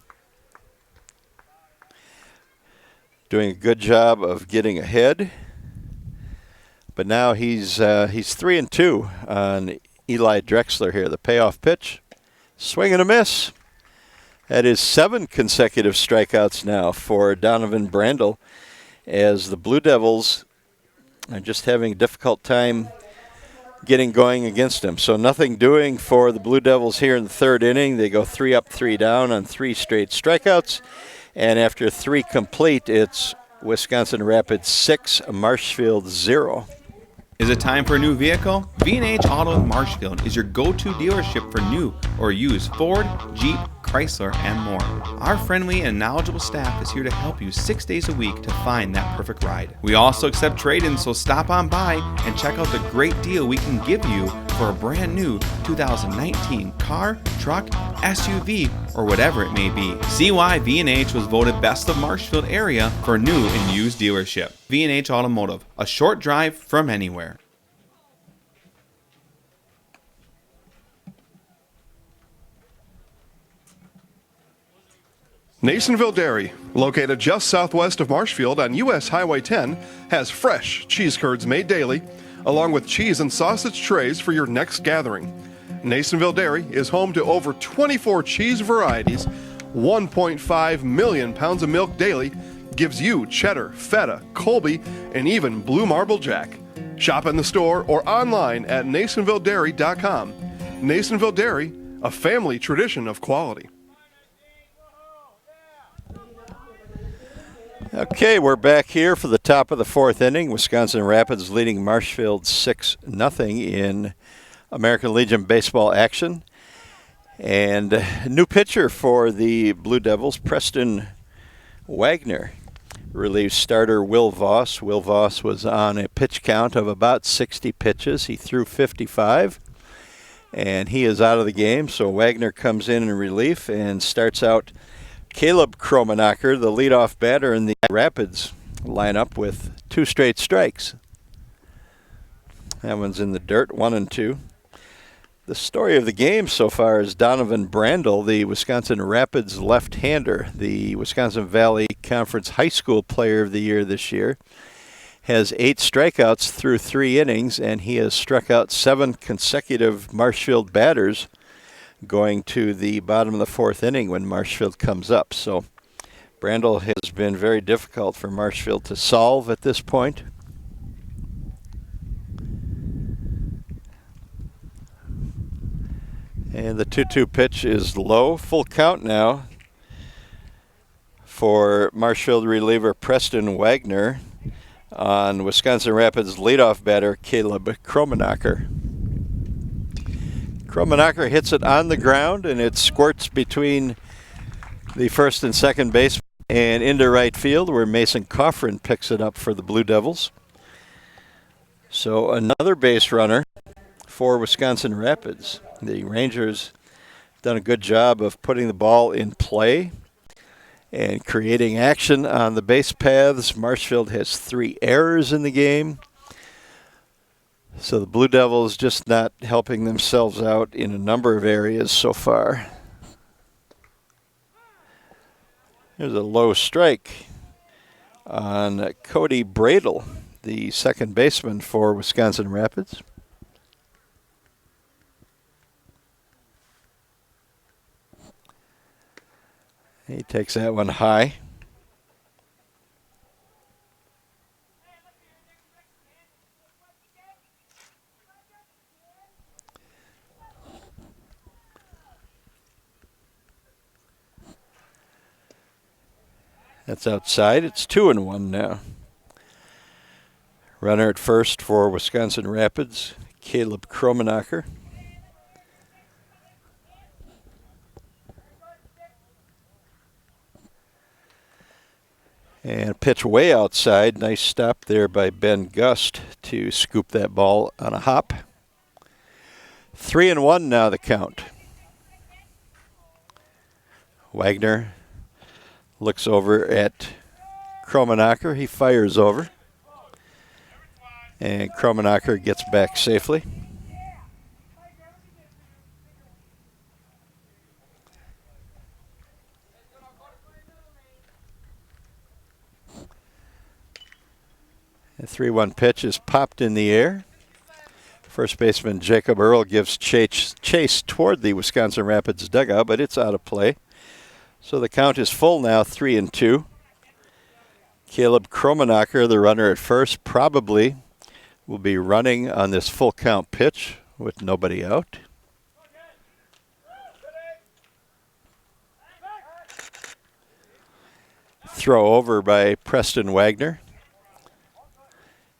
Doing a good job of getting ahead. But now he's 3-2 on Eli Drexler here. The payoff pitch. Swing and a miss. That is 7 consecutive strikeouts now for Donovan Brandel, as the Blue Devils are just having a difficult time getting going against him. So nothing doing for the Blue Devils here in the third inning. They go 3 up, 3 down on 3 straight strikeouts. And after 3 complete, it's Wisconsin Rapids 6, Marshfield 0. Is it time for a new vehicle? V&H Auto in Marshfield is your go-to dealership for new or used Ford, Jeep, Chrysler, and more. Our friendly and knowledgeable staff is here to help you 6 days a week to find that perfect ride. We also accept trade-ins, so stop on by and check out the great deal we can give you for a brand new 2019 car, truck, SUV, or whatever it may be. See why V&H was voted Best of Marshfield area for new and used dealership. V&H Automotive, a short drive from anywhere. Nasonville Dairy, located just southwest of Marshfield on US Highway 10, has fresh cheese curds made daily, along with cheese and sausage trays for your next gathering. Nasonville Dairy is home to over 24 cheese varieties, 1.5 million pounds of milk daily, gives you cheddar, feta, Colby, and even blue marble jack. Shop in the store or online at NasonvilleDairy.com. Nasonville Dairy, a family tradition of quality. Okay, we're back here for the top of the fourth inning. Wisconsin Rapids leading Marshfield 6-0 in American Legion baseball action. And a new pitcher for the Blue Devils, Preston Wagner, relieves starter Will Voss. Will Voss was on a pitch count of about 60 pitches. He threw 55, and he is out of the game. So Wagner comes in relief and starts out Caleb Krummenacker, the leadoff batter in the Rapids lineup, with 2 straight strikes. That one's in the dirt, 1-2. The story of the game so far is Donovan Brandel, the Wisconsin Rapids left-hander, the Wisconsin Valley Conference High School Player of the Year this year, has 8 strikeouts through 3 innings, and he has struck out 7 consecutive Marshfield batters going to the bottom of the fourth inning when Marshfield comes up. So Brandel has been very difficult for Marshfield to solve at this point. And the 2-2 pitch is low. Full count now for Marshfield reliever Preston Wagner on Wisconsin Rapids leadoff batter Caleb Krummenacker. Krummenacker hits it on the ground, and it squirts between the first and second base and into right field, where Mason Kaufman picks it up for the Blue Devils. So another base runner for Wisconsin Rapids. The Rangers done a good job of putting the ball in play and creating action on the base paths. Marshfield has 3 errors in the game. So the Blue Devils just not helping themselves out in a number of areas so far. There's a low strike on Cody Bradel, the second baseman for Wisconsin Rapids. He takes that one high. That's outside. It's 2-1 now. Runner at first for Wisconsin Rapids, Caleb Krummenacker. And pitch way outside. Nice stop there by Ben Gust to scoop that ball on a hop. 3-1 now the count. Wagner looks over at Krummenacker. He fires over. And Krummenacker gets back safely. The 3-1 pitch is popped in the air. First baseman Jacob Earl gives chase toward the Wisconsin Rapids dugout, but it's out of play. So the count is full now, 3-2. Caleb Krummenacker, the runner at first, probably will be running on this full count pitch with nobody out. Throw over by Preston Wagner.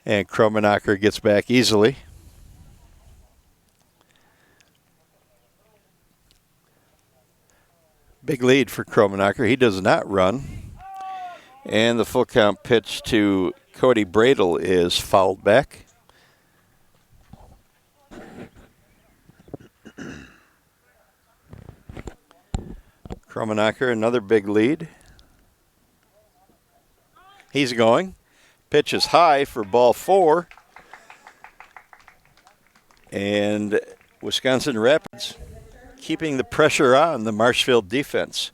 And Krummenacker gets back easily. Big lead for Krummenacker. He does not run. And the full count pitch to Cody Brandel is fouled back. Krummenacker, another big lead. He's going. Pitch is high for ball 4. And Wisconsin Rapids keeping the pressure on the Marshfield defense.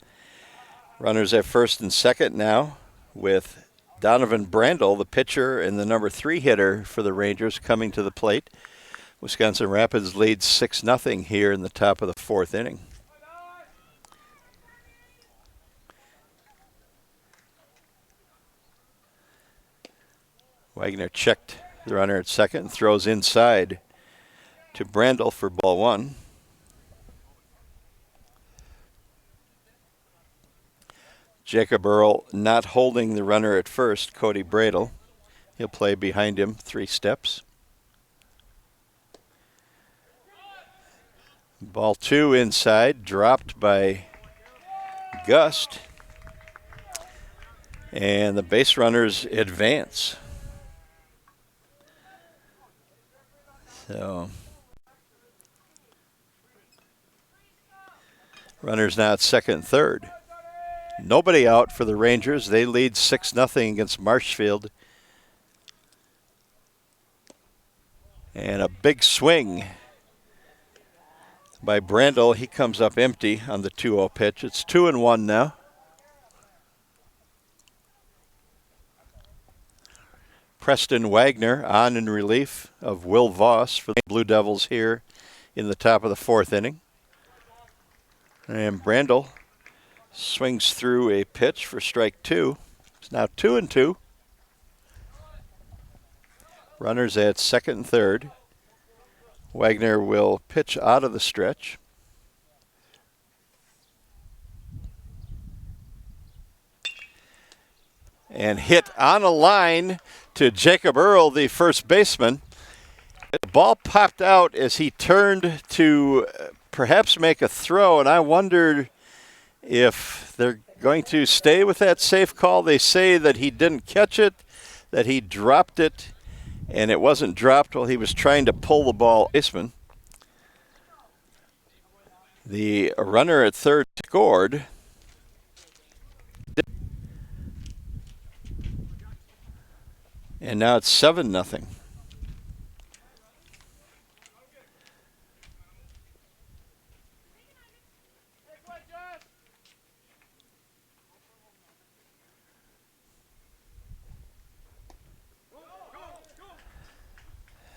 Runners at first and second now with Donovan Brandel, the pitcher and the number 3 hitter for the Rangers, coming to the plate. Wisconsin Rapids leads 6-0 here in the top of the 4th inning. Wagner checked the runner at second and throws inside to Brandel for ball 1. Jacob Earl not holding the runner at first, Cody Brandel. He'll play behind him 3 steps. Ball 2 inside, dropped by Gust. And the base runners advance. So, runners now at second and third. Nobody out for the Rangers. They lead 6-0 against Marshfield. And a big swing by Brandel. He comes up empty on the 2-0 pitch. It's 2-1 now. Preston Wagner on in relief of Will Voss for the Blue Devils here in the top of the 4th inning. And Brandel swings through a pitch for strike 2. It's now 2-2. Runners at second and third. Wagner will pitch out of the stretch. And hit on a line to Jacob Earl, the first baseman. The ball popped out as he turned to perhaps make a throw, and I wondered if they're going to stay with that safe call. They say that he didn't catch it, that he dropped it, and it wasn't dropped while he was trying to pull the ball. Baseman. The runner at third scored. And now it's 7-0.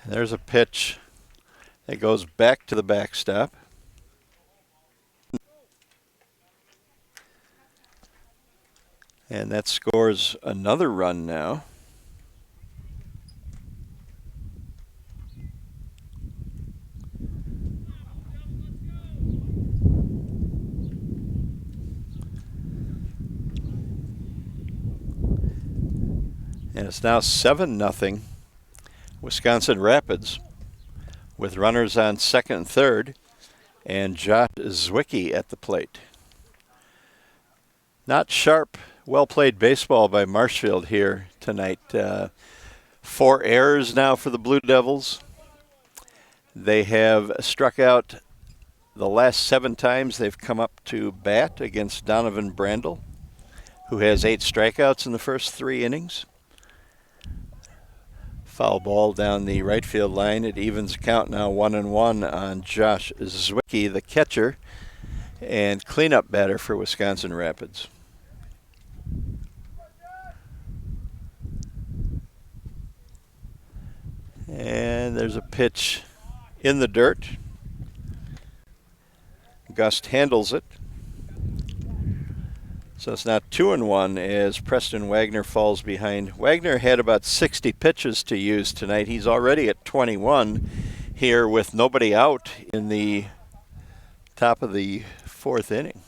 There's a pitch that goes back to the backstop. And that scores another run now. And it's now 7-0 Wisconsin Rapids with runners on second and third and Josh Zwicky at the plate. Not sharp, well-played baseball by Marshfield here tonight. 4 errors now for the Blue Devils. They have struck out the last 7 times they've come up to bat against Donovan Brandel, who has 8 strikeouts in the first 3 innings. Foul ball down the right field line. It evens count now 1-1 on Josh Zwicky, the catcher, and cleanup batter for Wisconsin Rapids. And there's a pitch in the dirt. Gust handles it. So it's now 2-1 as Preston Wagner falls behind. Wagner had about 60 pitches to use tonight. He's already at 21 here with nobody out in the top of the 4th inning.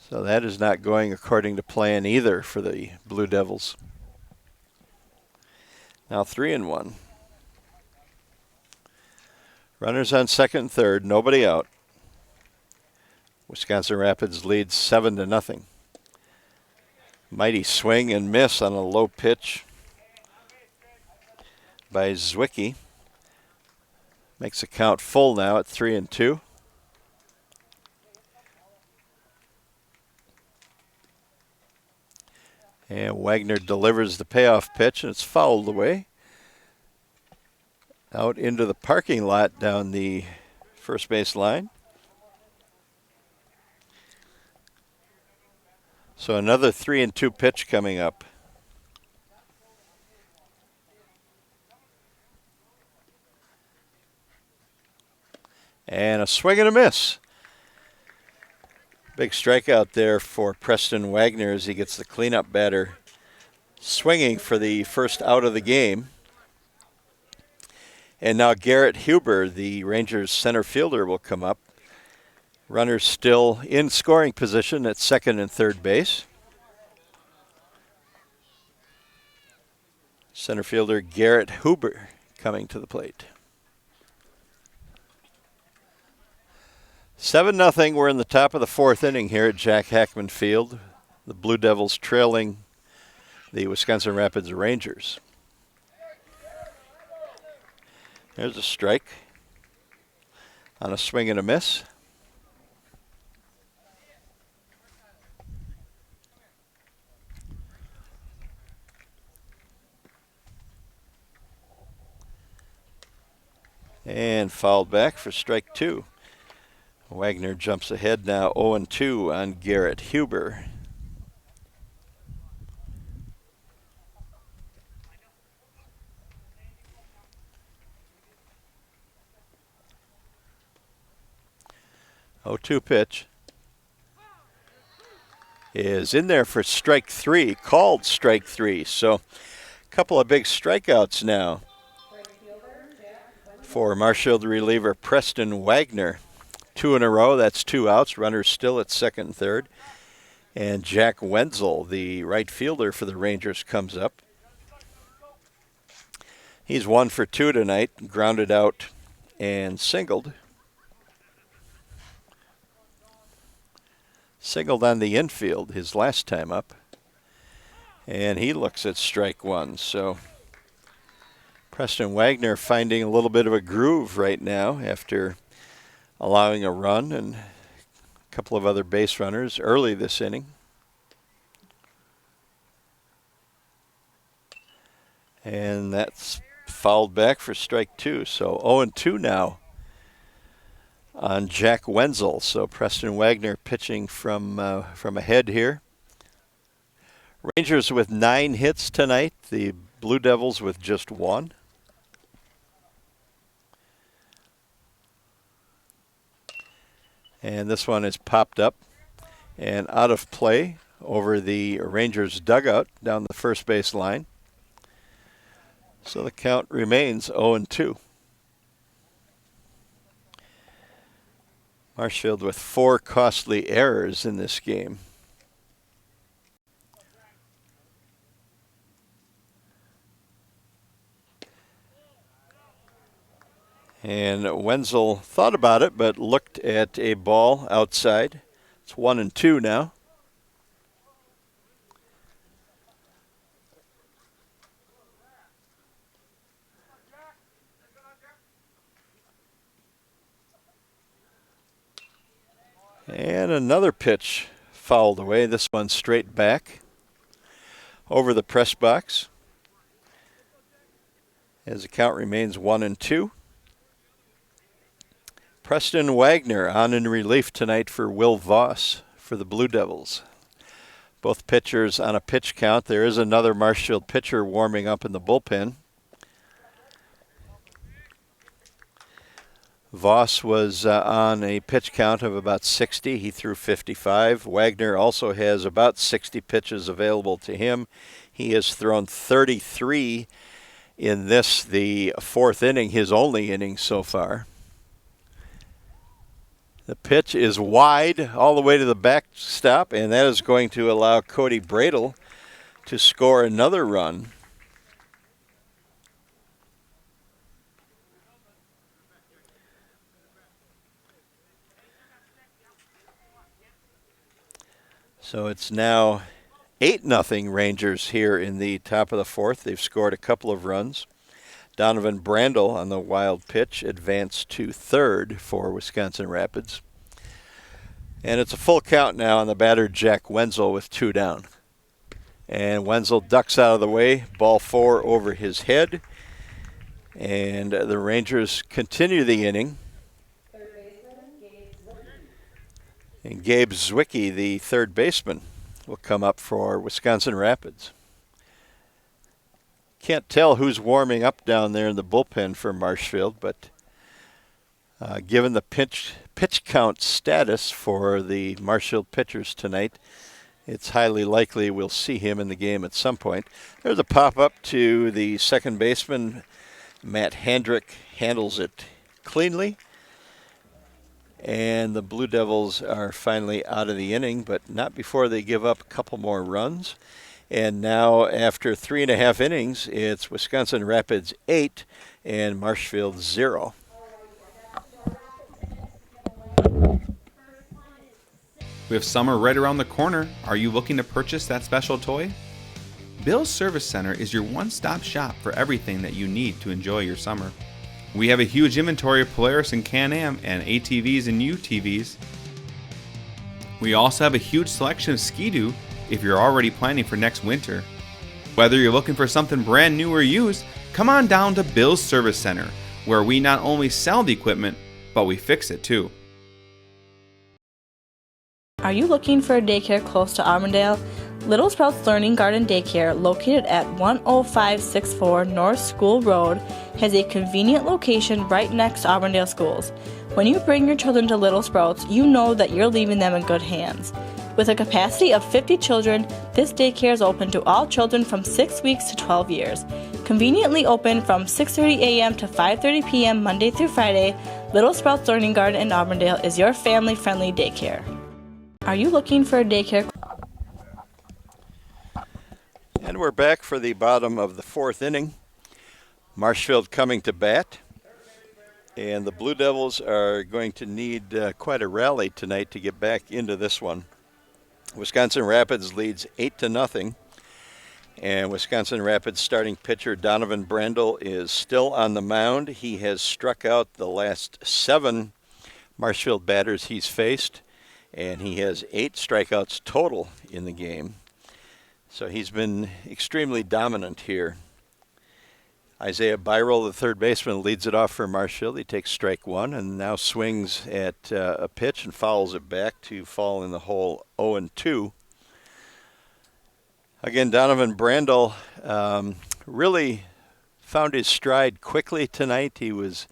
So that is not going according to plan either for the Blue Devils. Now 3-1. Runners on second and third, nobody out. Wisconsin Rapids leads 7-0. Mighty swing and miss on a low pitch by Zwicky. Makes the count full now at 3-2. And Wagner delivers the payoff pitch, and it's fouled away. Out into the parking lot down the first base line. So another 3-2 pitch coming up. And a swing and a miss. Big strikeout there for Preston Wagner as he gets the cleanup batter swinging for the first out of the game. And now Garrett Huber, the Rangers center fielder, will come up. Runners still in scoring position at second and third base. Center fielder Garrett Huber coming to the plate. 7-0. We're in the top of the fourth inning here at Jack Hackman Field. The Blue Devils trailing the Wisconsin Rapids Rangers. There's a strike on a swing and a miss. And fouled back for strike two. Wagner jumps ahead now 0-2 on Garrett Huber. Oh-2 pitch is in there for strike three, called strike three. So a couple of big strikeouts now for Marshfield reliever Preston Wagner. 2 in a row, that's 2 outs. Runners still at second and third. And Jack Wenzel, the right fielder for the Rangers, comes up. He's 1 for 2 tonight, grounded out and singled. Singled on the infield his last time up. And he looks at strike one. So Preston Wagner finding a little bit of a groove right now after allowing a run and a couple of other base runners early this inning. And that's fouled back for strike two. So 0-2 now on Jack Wenzel. So Preston Wagner pitching from ahead here. Rangers with 9 hits tonight. The Blue Devils with just 1. And this one is popped up and out of play over the Rangers dugout down the first base line. So the count remains 0-2. Marshfield with 4 costly errors in this game. And Wenzel thought about it, but looked at a ball outside. It's 1-2 now. And another pitch fouled away. This one straight back over the press box. As the count remains 1-2. Preston Wagner on in relief tonight for Will Voss for the Blue Devils. Both pitchers on a pitch count. There is another Marshfield pitcher warming up in the bullpen. Voss was on a pitch count of about 60. He threw 55. Wagner also has about 60 pitches available to him. He has thrown 33 in this, the 4th inning, his only inning so far. The pitch is wide all the way to the backstop, and that is going to allow Cody Bradel to score another run. So it's now 8-0 Rangers here in the top of the fourth. They've scored a couple of runs. Donovan Brandel on the wild pitch advanced to third for Wisconsin Rapids. And it's a full count now on the batter, Jack Wenzel, with 2 down. And Wenzel ducks out of the way, ball 4 over his head. And the Rangers continue the inning. And Gabe Zwicky, the third baseman, will come up for Wisconsin Rapids. Can't tell who's warming up down there in the bullpen for Marshfield, but given the pitch count status for the Marshfield pitchers tonight, it's highly likely we'll see him in the game at some point. There's a pop-up to the second baseman. Matt Hendrick handles it cleanly. And the Blue Devils are finally out of the inning, but not before they give up a couple more runs. And now, after 3.5 innings, it's Wisconsin Rapids 8 and Marshfield 0. We have summer right around the corner. Are you looking to purchase that special toy? Bill's Service Center is your one-stop shop for everything that you need to enjoy your summer. We have a huge inventory of Polaris and Can-Am and ATVs and UTVs. We also have a huge selection of Ski-Doo if you're already planning for next winter. Whether you're looking for something brand new or used, come on down to Bill's Service Center, where we not only sell the equipment, but we fix it too. Are you looking for a daycare close to Auburndale? Little Sprouts Learning Garden Daycare, located at 10564 North School Road, has a convenient location right next to Auburndale Schools. When you bring your children to Little Sprouts, you know that you're leaving them in good hands. With a capacity of 50 children, this daycare is open to all children from 6 weeks to 12 years. Conveniently open from 6:30 a.m. to 5:30 p.m. Monday through Friday, Little Sprouts Learning Garden in Auburndale is your family-friendly daycare. Are you looking for a daycare? And we're back for the bottom of the fourth inning. Marshfield coming to bat. And the Blue Devils are going to need quite a rally tonight to get back into this one. Wisconsin Rapids leads 8-0. And Wisconsin Rapids starting pitcher Donovan Brandel is still on the mound. He has struck out the last 7 Marshfield batters he's faced. And he has 8 strikeouts total in the game. So he's been extremely dominant here. Isaiah Byrell, the third baseman, leads it off for Marshfield. He takes strike 1 and now swings at a pitch and fouls it back to fall in the hole 0-2. Again, Donovan Brandel really found his stride quickly tonight. He was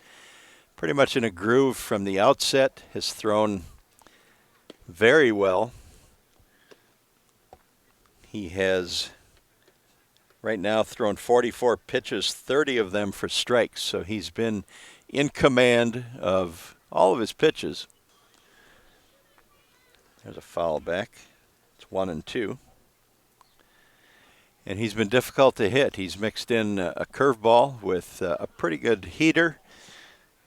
pretty much in a groove from the outset, has thrown very well. He has right now thrown 44 pitches, 30 of them for strikes. So he's been in command of all of his pitches. There's a foul back. It's 1-2. And he's been difficult to hit. He's mixed in a curveball with a pretty good heater.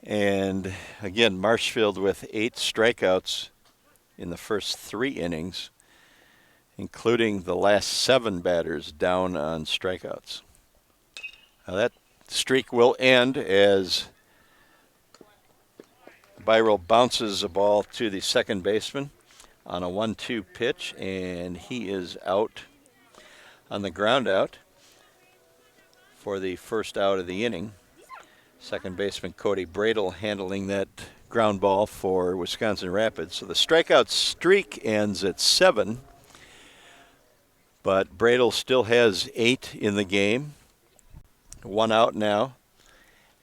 And again, Marshfield with 8 strikeouts in the first 3 innings, including the last 7 batters down on strikeouts. Now that streak will end as Byrell bounces the ball to the second baseman on a 1-2 pitch, and he is out on the ground out for the first out of the inning. Second baseman Cody Bradel handling that ground ball for Wisconsin Rapids. So the strikeout streak ends at 7, but Bradel still has 8 in the game. 1 out now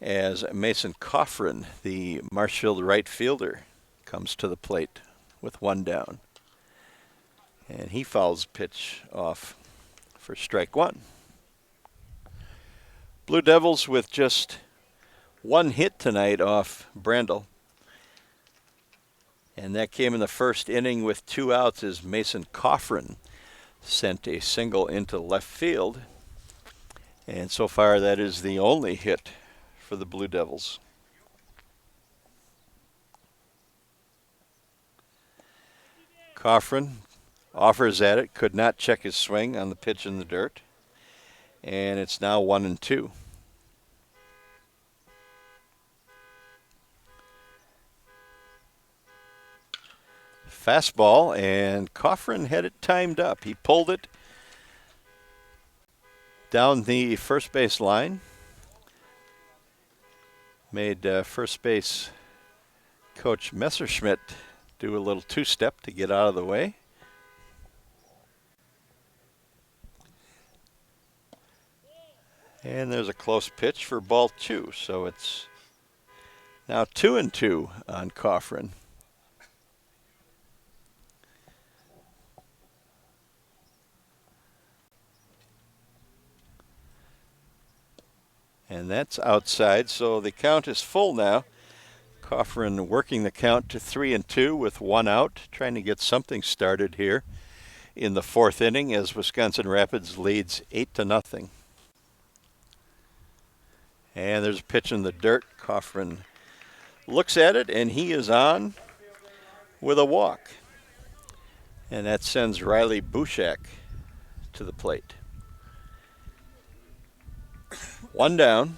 as Mason Kaufman, the Marshfield right fielder, comes to the plate with 1 down. And he fouls pitch off for strike 1. Blue Devils with just 1 hit tonight off Brandel. And that came in the first inning with 2 outs as Mason Kaufman sent a single into left field. And so far that is the only hit for the Blue Devils. Kaufman offers at it, could not check his swing on the pitch in the dirt. And it's now 1-2. Fastball, and Kaufman had it timed up. He pulled it down the first base line. Made first base coach Messerschmidt do a little two-step to get out of the way. And there's a close pitch for ball 2, so it's now 2-2 on Kaufman. And that's outside, so the count is full now. Kaufman working the count to 3-2 with 1 out, trying to get something started here in the 4th inning as Wisconsin Rapids leads 8-0. And there's a pitch in the dirt. Kaufman looks at it, and he is on with a walk. And that sends Riley Bushak to the plate. 1 down.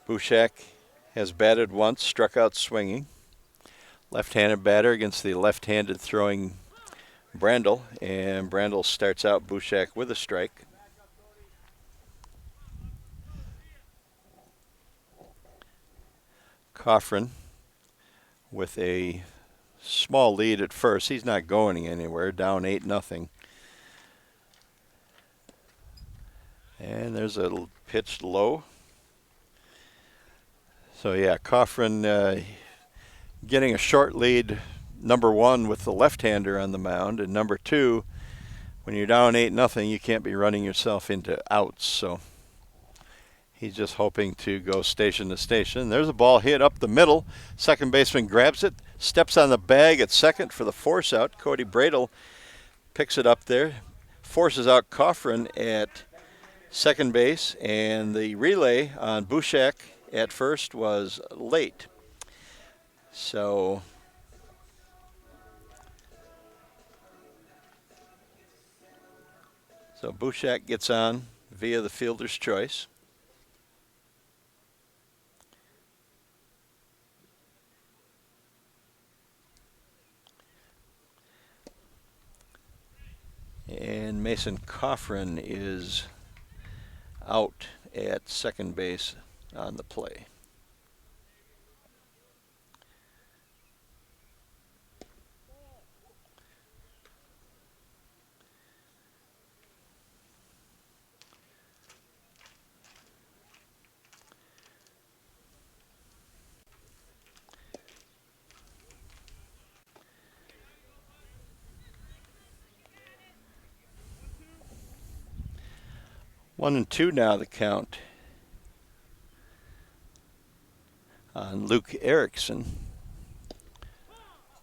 Bushak has batted once, struck out swinging. Left-handed batter against the left-handed throwing Brandel, and Brandel starts out Bushak with a strike. Kaufman with a small lead at first. He's not going anywhere, down 8-0. And there's a pitch low. So yeah, Kaufman getting a short lead, number 1 with the left-hander on the mound, and number 2, when you're down 8-0, you can't be running yourself into outs. So he's just hoping to go station to station. There's a ball hit up the middle. Second baseman grabs it, steps on the bag at second for the force out. Cody Bradel picks it up there, forces out Kaufman at second base, and the relay on Bushak at first was late. So Bushak gets on via the fielder's choice. And Mason Kaufman is out at second base on the play. One and two now the count on Luke Erickson.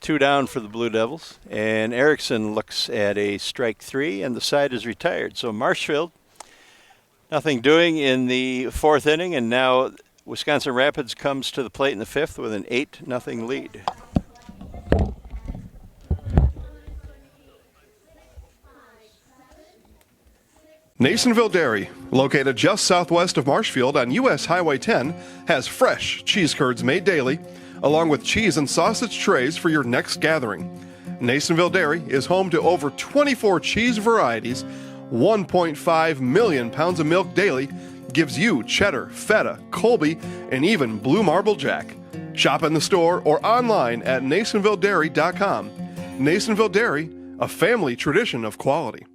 2 down for the Blue Devils, and Erickson looks at a strike 3, and the side is retired. So Marshfield, nothing doing in the 4th inning, and now Wisconsin Rapids comes to the plate in the 5th with an 8-0 lead. Nasonville Dairy, located just southwest of Marshfield on U.S. Highway 10, has fresh cheese curds made daily, along with cheese and sausage trays for your next gathering. Nasonville Dairy is home to over 24 cheese varieties, 1.5 million pounds of milk daily, gives you cheddar, feta, Colby, and even blue marble jack. Shop in the store or online at NasonvilleDairy.com. Nasonville Dairy, a family tradition of quality.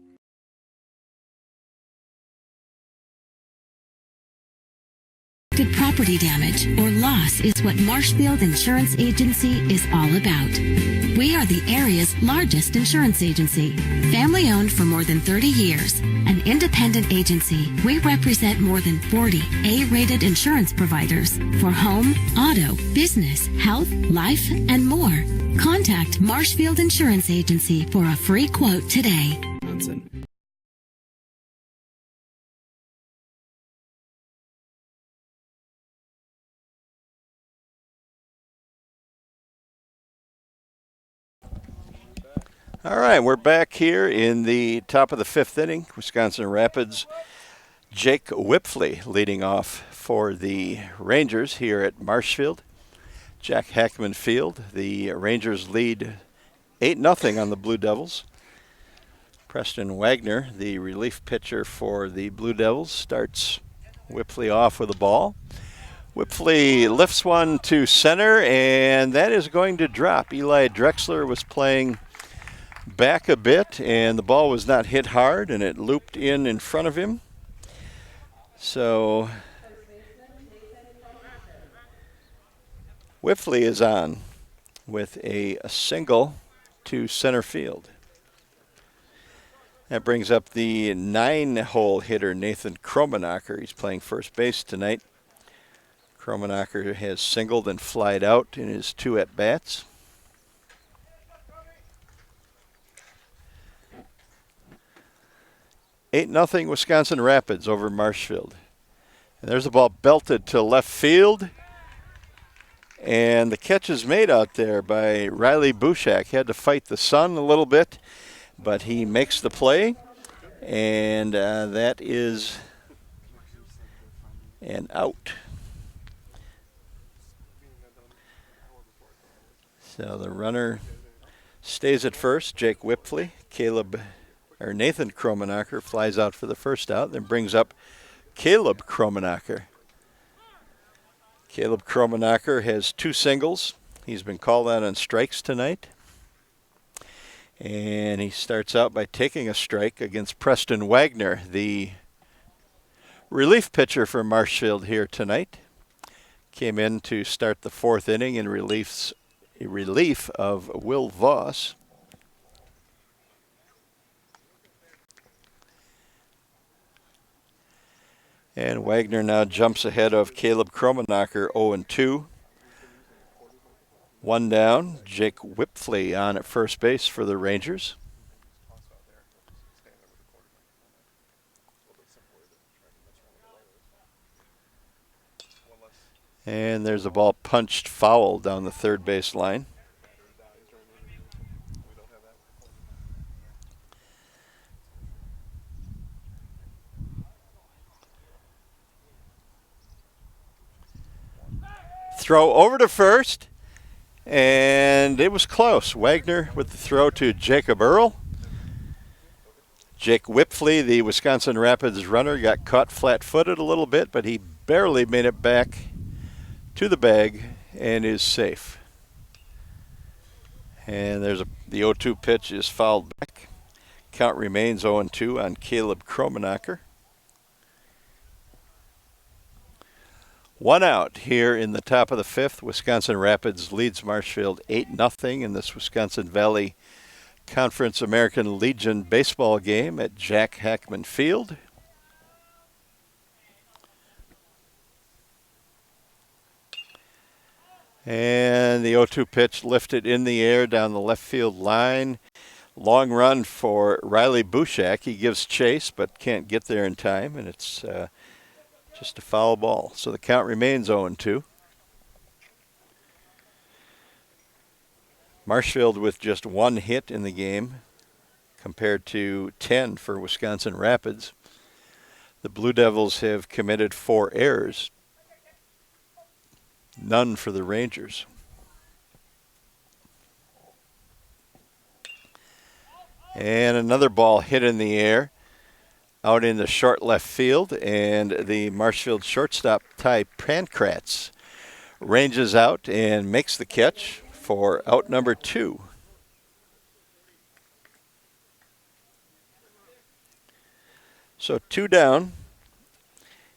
Property damage or loss is what Marshfield Insurance Agency is all about. We are the area's largest insurance agency. Family owned for more than 30 years. An independent agency, we represent more than 40 A-rated insurance providers for home, auto, business, health, life, and more. Contact Marshfield Insurance Agency for a free quote today. All right, we're back here in the top of the fifth inning. Wisconsin Rapids, Jake Whipfley leading off for the Rangers here at Marshfield. Jack Hackman Field. The Rangers lead 8-0 on the Blue Devils. Preston Wagner, the relief pitcher for the Blue Devils, starts Whipfley off with a ball. Whipfley lifts one to center, and that is going to drop. Eli Drexler was playing back a bit, and the ball was not hit hard, and it looped in front of him. So Whipfley is on with a single to center field. That brings up the 9-hole hitter, Nathan Krummenacker. He's playing first base tonight. Krummenacker has singled and flied out in his 2 at-bats. "8-0 Wisconsin Rapids over Marshfield." And there's a ball belted to left field. And the catch is made out there by Riley Bushak. He had to fight the sun a little bit, but he makes the play. And that is an out. So the runner stays at first, Jake Whipfley. Nathan Krummenacker flies out for the first out, then brings up Caleb Krummenacker. Caleb Krummenacker has 2 singles. He's been called out on strikes tonight. And he starts out by taking a strike against Preston Wagner, the relief pitcher for Marshfield here tonight. Came in to start the 4th inning in relief of Will Voss. And Wagner now jumps ahead of Caleb Krummenacker 0-2. 1 down. Jake Whipfley on at first base for the Rangers. And there's a ball punched foul down the third base line. Throw over to first, and it was close. Wagner with the throw to Jacob Earl. Jake Whipfley, the Wisconsin Rapids runner, got caught flat-footed a little bit, but he barely made it back to the bag and is safe. And there's the 0-2 pitch is fouled back. Count remains 0-2 on Caleb Krummenacker. 1 out here in the top of the 5th. Wisconsin Rapids leads Marshfield 8-0 in this Wisconsin Valley Conference American Legion baseball game at Jack Hackman Field. And the 0-2 pitch lifted in the air down the left field line. Long run for Riley Bushak. He gives chase but can't get there in time, and it's just a foul ball. So the count remains 0-2. Marshfield with just 1 hit in the game compared to 10 for Wisconsin Rapids. The Blue Devils have committed 4 errors. None for the Rangers. And another ball hit in the air out in the short left field, and the Marshfield shortstop Ty Pankratz ranges out and makes the catch for out number 2. So 2 down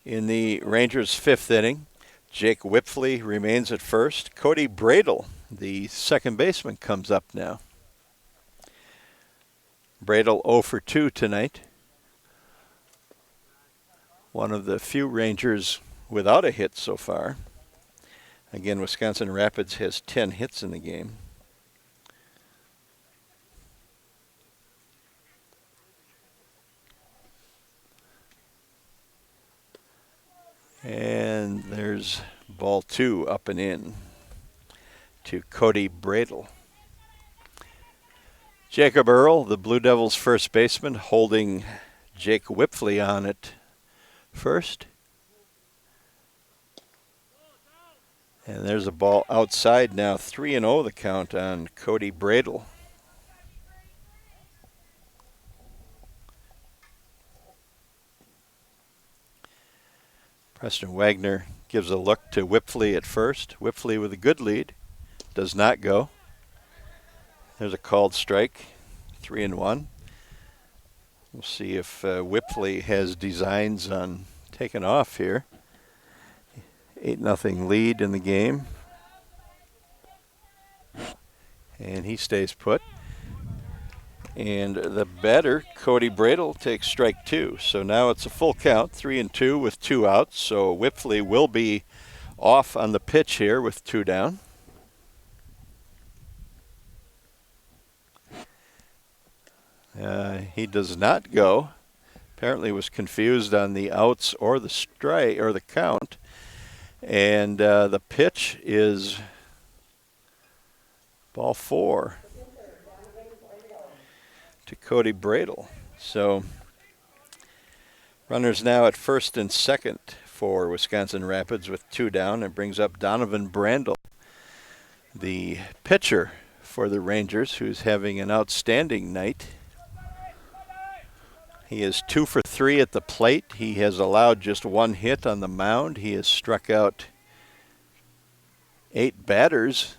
in the Rangers' 5th inning. Jake Whipfley remains at first. Cody Bradel, the second baseman, comes up now. Bradel 0-2 tonight. One of the few Rangers without a hit so far. Again, Wisconsin Rapids has 10 hits in the game. And there's ball 2 up and in to Cody Bradel. Jacob Earl, the Blue Devils first baseman, holding Jake Whipfley on at first. And there's a ball outside now, 3-0 the count on Cody Brandel. Preston Wagner gives a look to Whipfley at first. Whipfley with a good lead. Does not go. There's a called strike. 3-1. We'll see if Whipfley has designs on taking off here. 8-0 lead in the game. And he stays put. And the batter, Cody Brandel, takes strike 2. So now it's a full count, 3-2 with 2 outs. So Whipfley will be off on the pitch here with 2 down. He does not go. Apparently was confused on the outs or the strike or the count. And the pitch is ball 4 to Cody Brandel. So runners now at first and second for Wisconsin Rapids with 2 down. It brings up Donovan Brandel, the pitcher for the Rangers, who's having an outstanding night. He is 2 for 3 at the plate. He has allowed just 1 hit on the mound. He has struck out 8 batters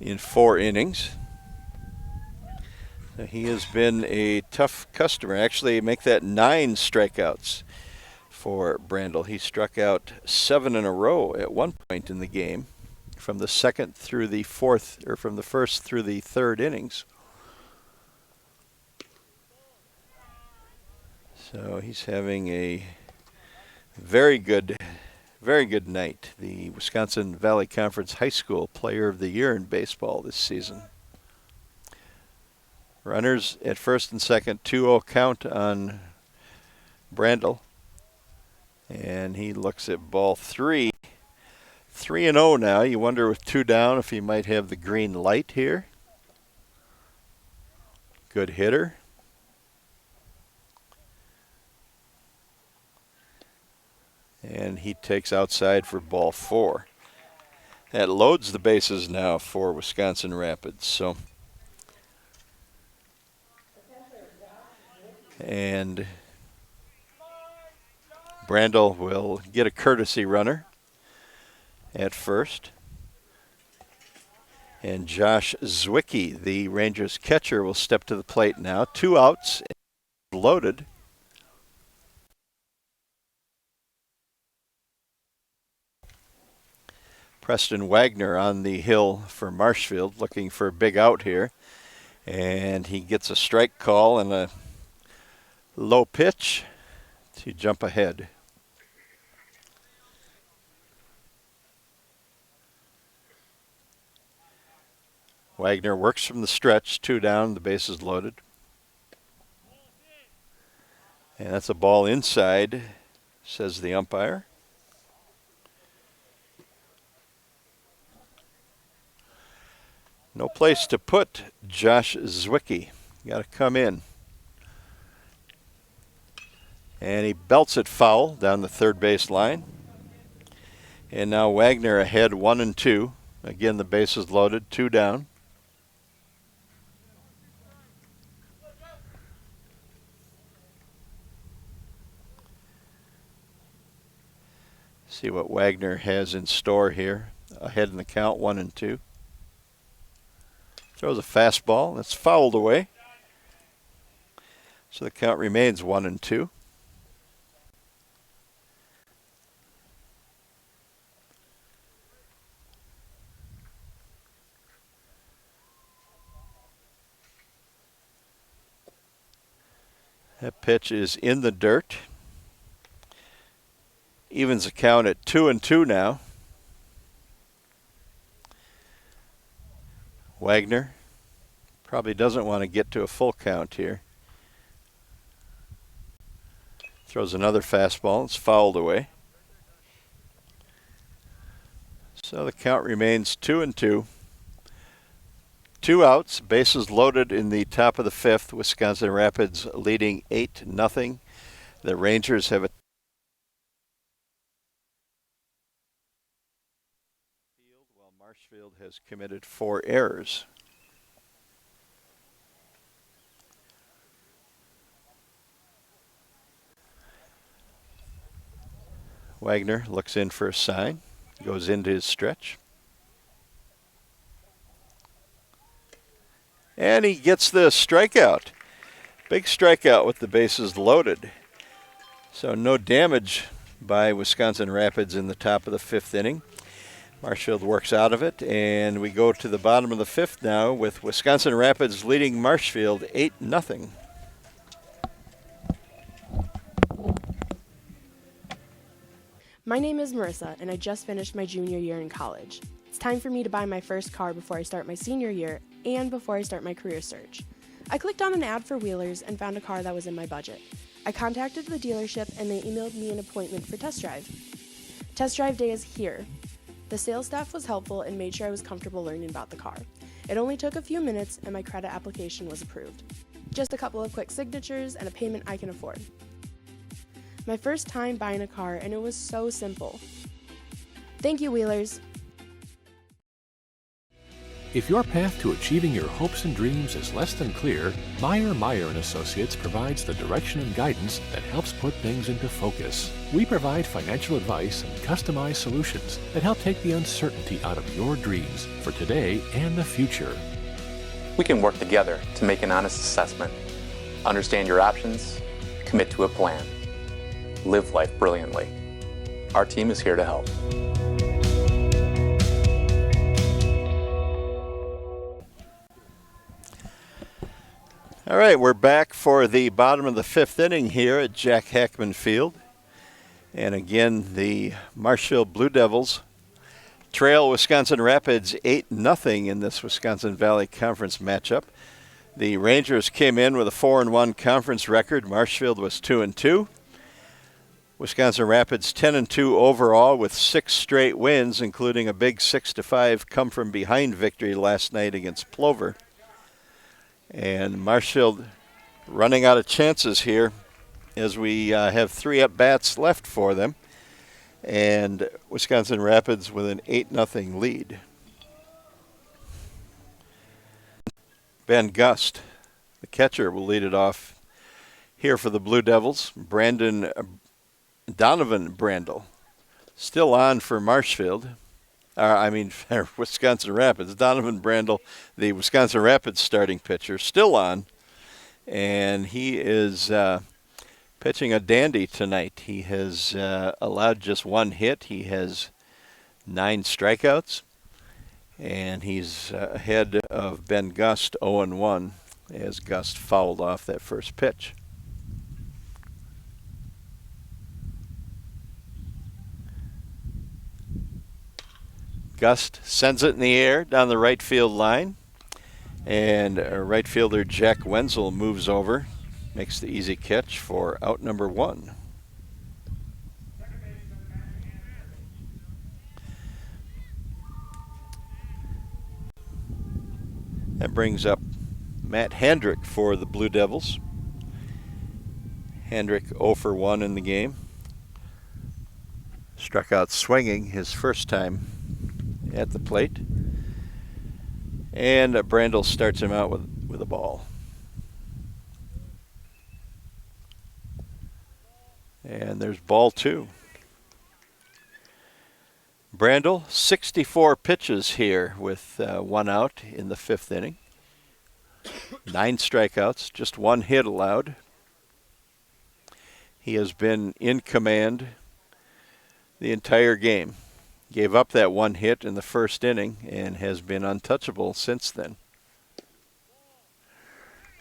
in 4 innings. So he has been a tough customer. Actually, make that 9 strikeouts for Brandel. He struck out 7 in a row at one point in the game, from the second through the fourth, or from the first through the third innings. So he's having a very good night. The Wisconsin Valley Conference High School Player of the Year in baseball this season. Runners at first and second, 2-0 count on Brandel. And he looks at ball 3. 3-0 now. You wonder with 2 down if he might have the green light here. Good hitter. And he takes outside for ball 4. That loads the bases now for Wisconsin Rapids. And Brandel will get a courtesy runner at first. And Josh Zwicky, the Rangers catcher, will step to the plate now. 2 outs, loaded. Preston Wagner on the hill for Marshfield, looking for a big out here. And he gets a strike call and a low pitch to jump ahead. Wagner works from the stretch, 2 down, the base is loaded. And that's a ball inside, says the umpire. No place to put Josh Zwicky. Got to come in. And he belts it foul down the third base line. And now Wagner ahead 1-2. Again, the base is loaded, 2 down. See what Wagner has in store here. Ahead in the count, 1-2. Throws a fastball. That's fouled away. So the count remains 1-2. That pitch is in the dirt. Evens the count at 2-2 now. Wagner probably doesn't want to get to a full count here. Throws another fastball. It's fouled away. So the count remains 2-2. 2 outs, bases loaded in the top of the 5th. Wisconsin Rapids leading 8-0. The Rangers have a while Marshfield has committed 4 errors. Wagner looks in for a sign, goes into his stretch. And he gets the strikeout. Big strikeout with the bases loaded. So no damage by Wisconsin Rapids in the top of the 5th inning. Marshfield works out of it, and we go to the bottom of the 5th now with Wisconsin Rapids leading Marshfield 8-0. My name is Marissa, and I just finished my junior year in college. It's time for me to buy my first car before I start my senior year and before I start my career search. I clicked on an ad for Wheelers and found a car that was in my budget. I contacted the dealership and they emailed me an appointment for test drive. Test drive day is here. The sales staff was helpful and made sure I was comfortable learning about the car. It only took a few minutes and my credit application was approved. Just a couple of quick signatures and a payment I can afford. My first time buying a car, and it was so simple. Thank you, Wheelers. If your path to achieving your hopes and dreams is less than clear, Meyer & Associates provides the direction and guidance that helps put things into focus. We provide financial advice and customized solutions that help take the uncertainty out of your dreams for today and the future. We can work together to make an honest assessment, understand your options, commit to a plan. Live life brilliantly. Our team is here to help. All right, we're back for the bottom of the 5th inning here at Jack Hackman Field. And again, the Marshfield Blue Devils trail Wisconsin Rapids 8-0 in this Wisconsin Valley Conference matchup. The Rangers came in with a 4-1 conference record. Marshfield was 2-2. Wisconsin Rapids 10-2 overall with 6 straight wins, including a big 6-5 come-from-behind victory last night against Plover. And Marshfield running out of chances here as we have 3 at-bats left for them. And Wisconsin Rapids with an 8-0 lead. Ben Gust, the catcher, will lead it off here for the Blue Devils. Donovan Brandel, still on for Marshfield. Wisconsin Rapids. Donovan Brandel, the Wisconsin Rapids starting pitcher, still on. And he is pitching a dandy tonight. He has allowed just 1 hit. He has 9 strikeouts. And he's ahead of Ben Gust 0-1 as Gust fouled off that first pitch. Gust sends it in the air down the right field line. And right fielder Jack Wenzel moves over, makes the easy catch for out number 1. That brings up Matt Hendrick for the Blue Devils. Hendrick 0 for 1 in the game. Struck out swinging his first time at the plate. And Brandel starts him out with a ball. And there's ball 2. Brandel, 64 pitches here with 1 out in the 5th inning. 9 strikeouts, just 1 hit allowed. He has been in command the entire game. Gave up that 1 hit in the first inning and has been untouchable since then.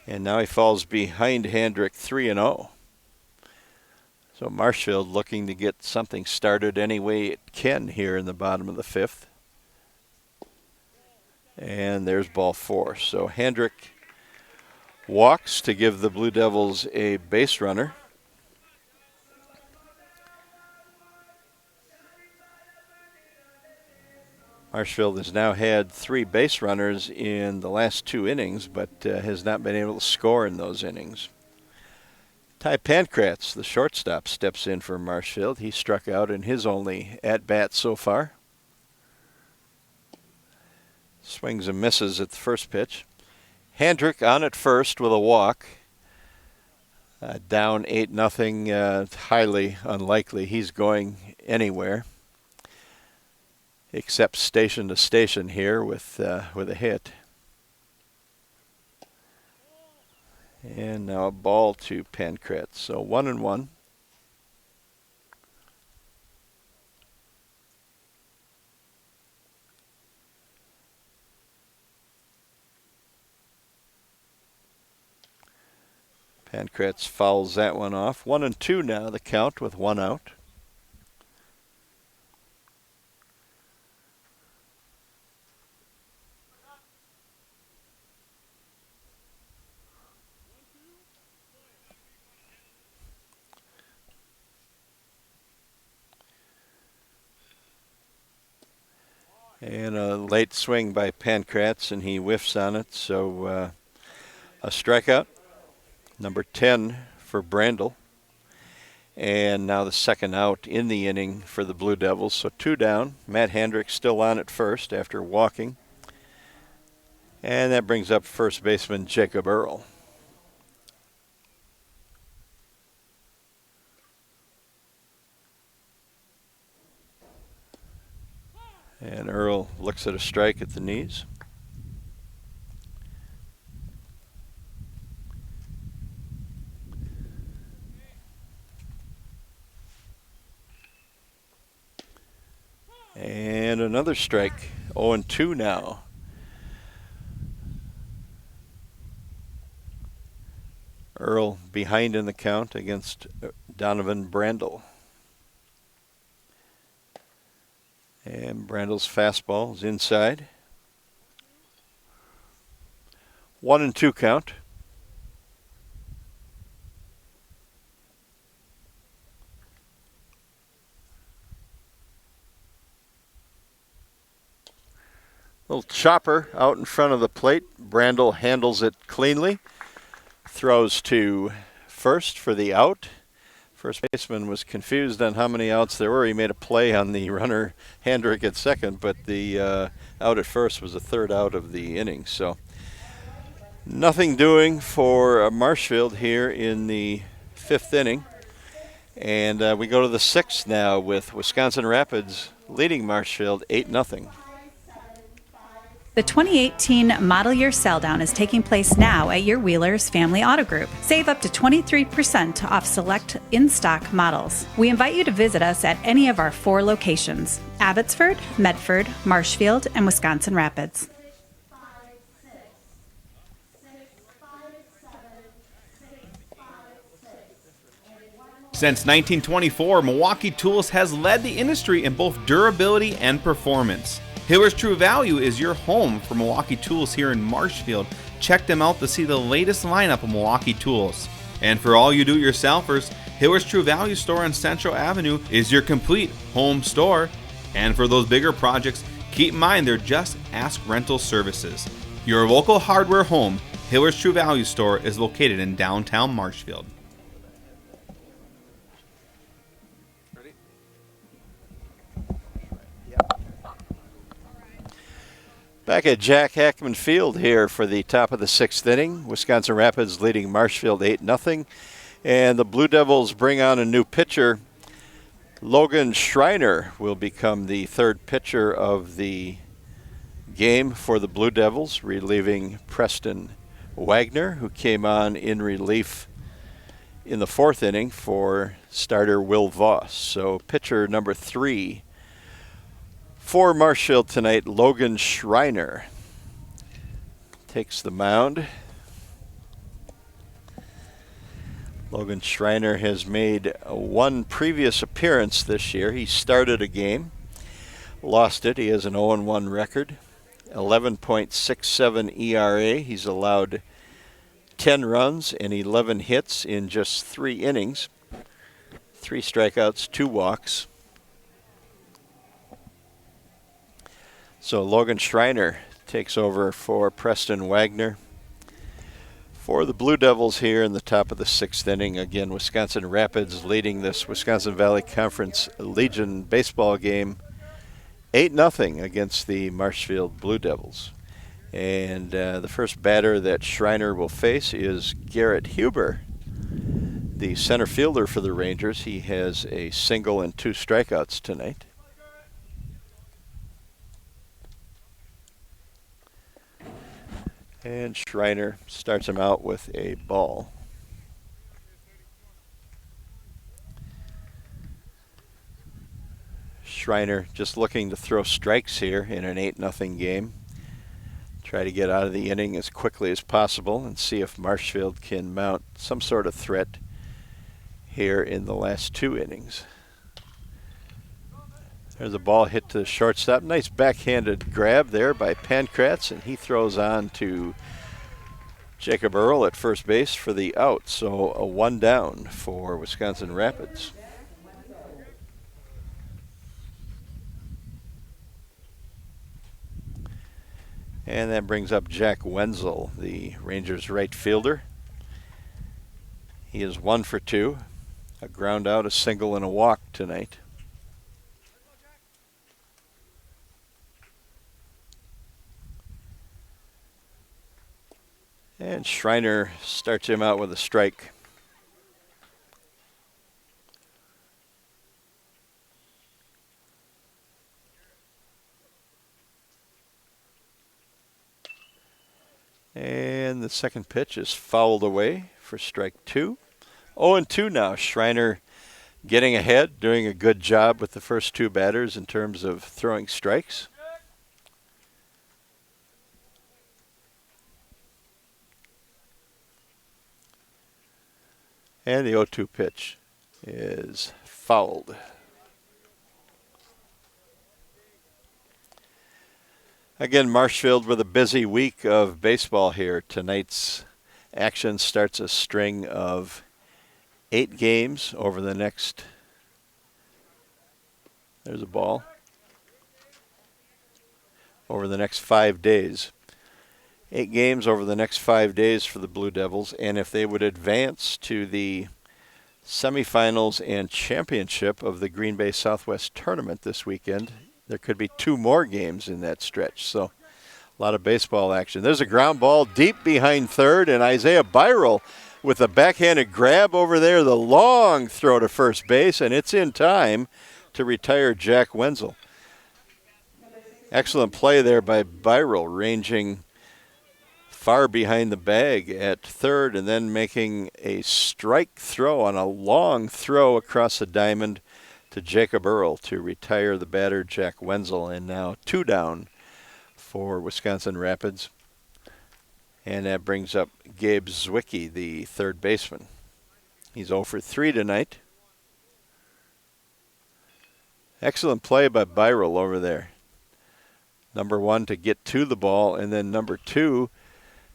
And now he falls behind Hendrick 3-0. So Marshfield looking to get something started any way it can here in the bottom of the 5th. And there's ball 4. So Hendrick walks to give the Blue Devils a base runner. Marshfield has now had 3 base runners in the last 2 innings, but has not been able to score in those innings. Ty Pankratz, the shortstop, steps in for Marshfield. He struck out in his only at-bat so far. Swings and misses at the first pitch. Hendrick on at first with a walk. Down 8-0, highly unlikely he's going anywhere, except station to station here with a hit. And now a ball to Pankratz. So 1-1. Pankratz fouls that one off. 1-2 now, the count with 1 out. And a late swing by Pankratz, and he whiffs on it, so a strikeout. Number 10 for Brandel. And now the second out in the inning for the Blue Devils. So 2 down. Matt Hendrick still on at first after walking. And that brings up first baseman Jacob Earl. And Earl looks at a strike at the knees. And another strike. 0-2 now. Earl behind in the count against Donovan Brandel. And Brandel's fastball is inside. 1-2 count. Little chopper out in front of the plate. Brandel handles it cleanly. Throws to first for the out. First baseman was confused on how many outs there were. He made a play on the runner Hendrick at second, but the out at first was the 3rd out of the inning. So nothing doing for Marshfield here in the 5th inning. And we go to the 6th now with Wisconsin Rapids leading Marshfield 8-0. The 2018 model year sell down is taking place now at your Wheeler's Family Auto Group. Save up to 23% off select in-stock models. We invite you to visit us at any of our 4 locations: Abbotsford, Medford, Marshfield, and Wisconsin Rapids. Since 1924, Milwaukee Tools has led the industry in both durability and performance. Hiller's True Value is your home for Milwaukee Tools here in Marshfield. Check them out to see the latest lineup of Milwaukee Tools. And for all you do-it-yourselfers, Hiller's True Value store on Central Avenue is your complete home store. And for those bigger projects, keep in mind they're just Ask Rental Services. Your local hardware home, Hiller's True Value store, is located in downtown Marshfield. Back at Jack Hackman Field here for the top of the 6th inning. Wisconsin Rapids leading Marshfield 8-0. And the Blue Devils bring on a new pitcher. Logan Schreiner will become the 3rd pitcher of the game for the Blue Devils, relieving Preston Wagner, who came on in relief in the 4th inning for starter Will Voss. So pitcher number 3 for Marshfield tonight, Logan Schreiner takes the mound. Logan Schreiner has made 1 previous appearance this year. He started a game, lost it. He has an 0-1 record, 11.67 ERA. He's allowed 10 runs and 11 hits in just 3 innings, 3 strikeouts, 2 walks. So Logan Schreiner takes over for Preston Wagner. For the Blue Devils here in the top of the 6th inning, again, Wisconsin Rapids leading this Wisconsin Valley Conference Legion baseball game 8-0 against the Marshfield Blue Devils. And the first batter that Schreiner will face is Garrett Huber, the center fielder for the Rangers. He has a single and 2 strikeouts tonight. And Schreiner starts him out with a ball. Schreiner just looking to throw strikes here in an 8-0 game. Try to get out of the inning as quickly as possible and see if Marshfield can mount some sort of threat here in the last 2 innings. There's a ball hit to the shortstop. Nice backhanded grab there by Pankratz, and he throws on to Jacob Earl at first base for the out. So a 1 down for Wisconsin Rapids. And that brings up Jack Wenzel, the Rangers right fielder. He is 1 for 2. A ground out, a single, and a walk tonight. And Schreiner starts him out with a strike. And the second pitch is fouled away for strike 2. 0-2 now. Schreiner getting ahead, doing a good job with the first 2 batters in terms of throwing strikes. And the 0-2 pitch is fouled. Again, Marshfield with a busy week of baseball here. Tonight's action starts a string of 8 games over the next, there's a ball, over the next 5 days. 8 games over the next 5 days for the Blue Devils, and if they would advance to the semifinals and championship of the Green Bay Southwest tournament this weekend, there could be 2 more games in that stretch. So a lot of baseball action. There's a ground ball deep behind third, and Isaiah Byrel with a backhanded grab over there, the long throw to first base, and it's in time to retire Jack Wenzel. Excellent play there by Byrel, ranging far behind the bag at third and then making a strike throw on a long throw across the diamond to Jacob Earl to retire the batter Jack Wenzel, and now 2 down for Wisconsin Rapids. And that brings up Gabe Zwicky, the third baseman. He's 0 for 3 tonight. Excellent play by Byrel over there. Number 1 to get to the ball, and then number 2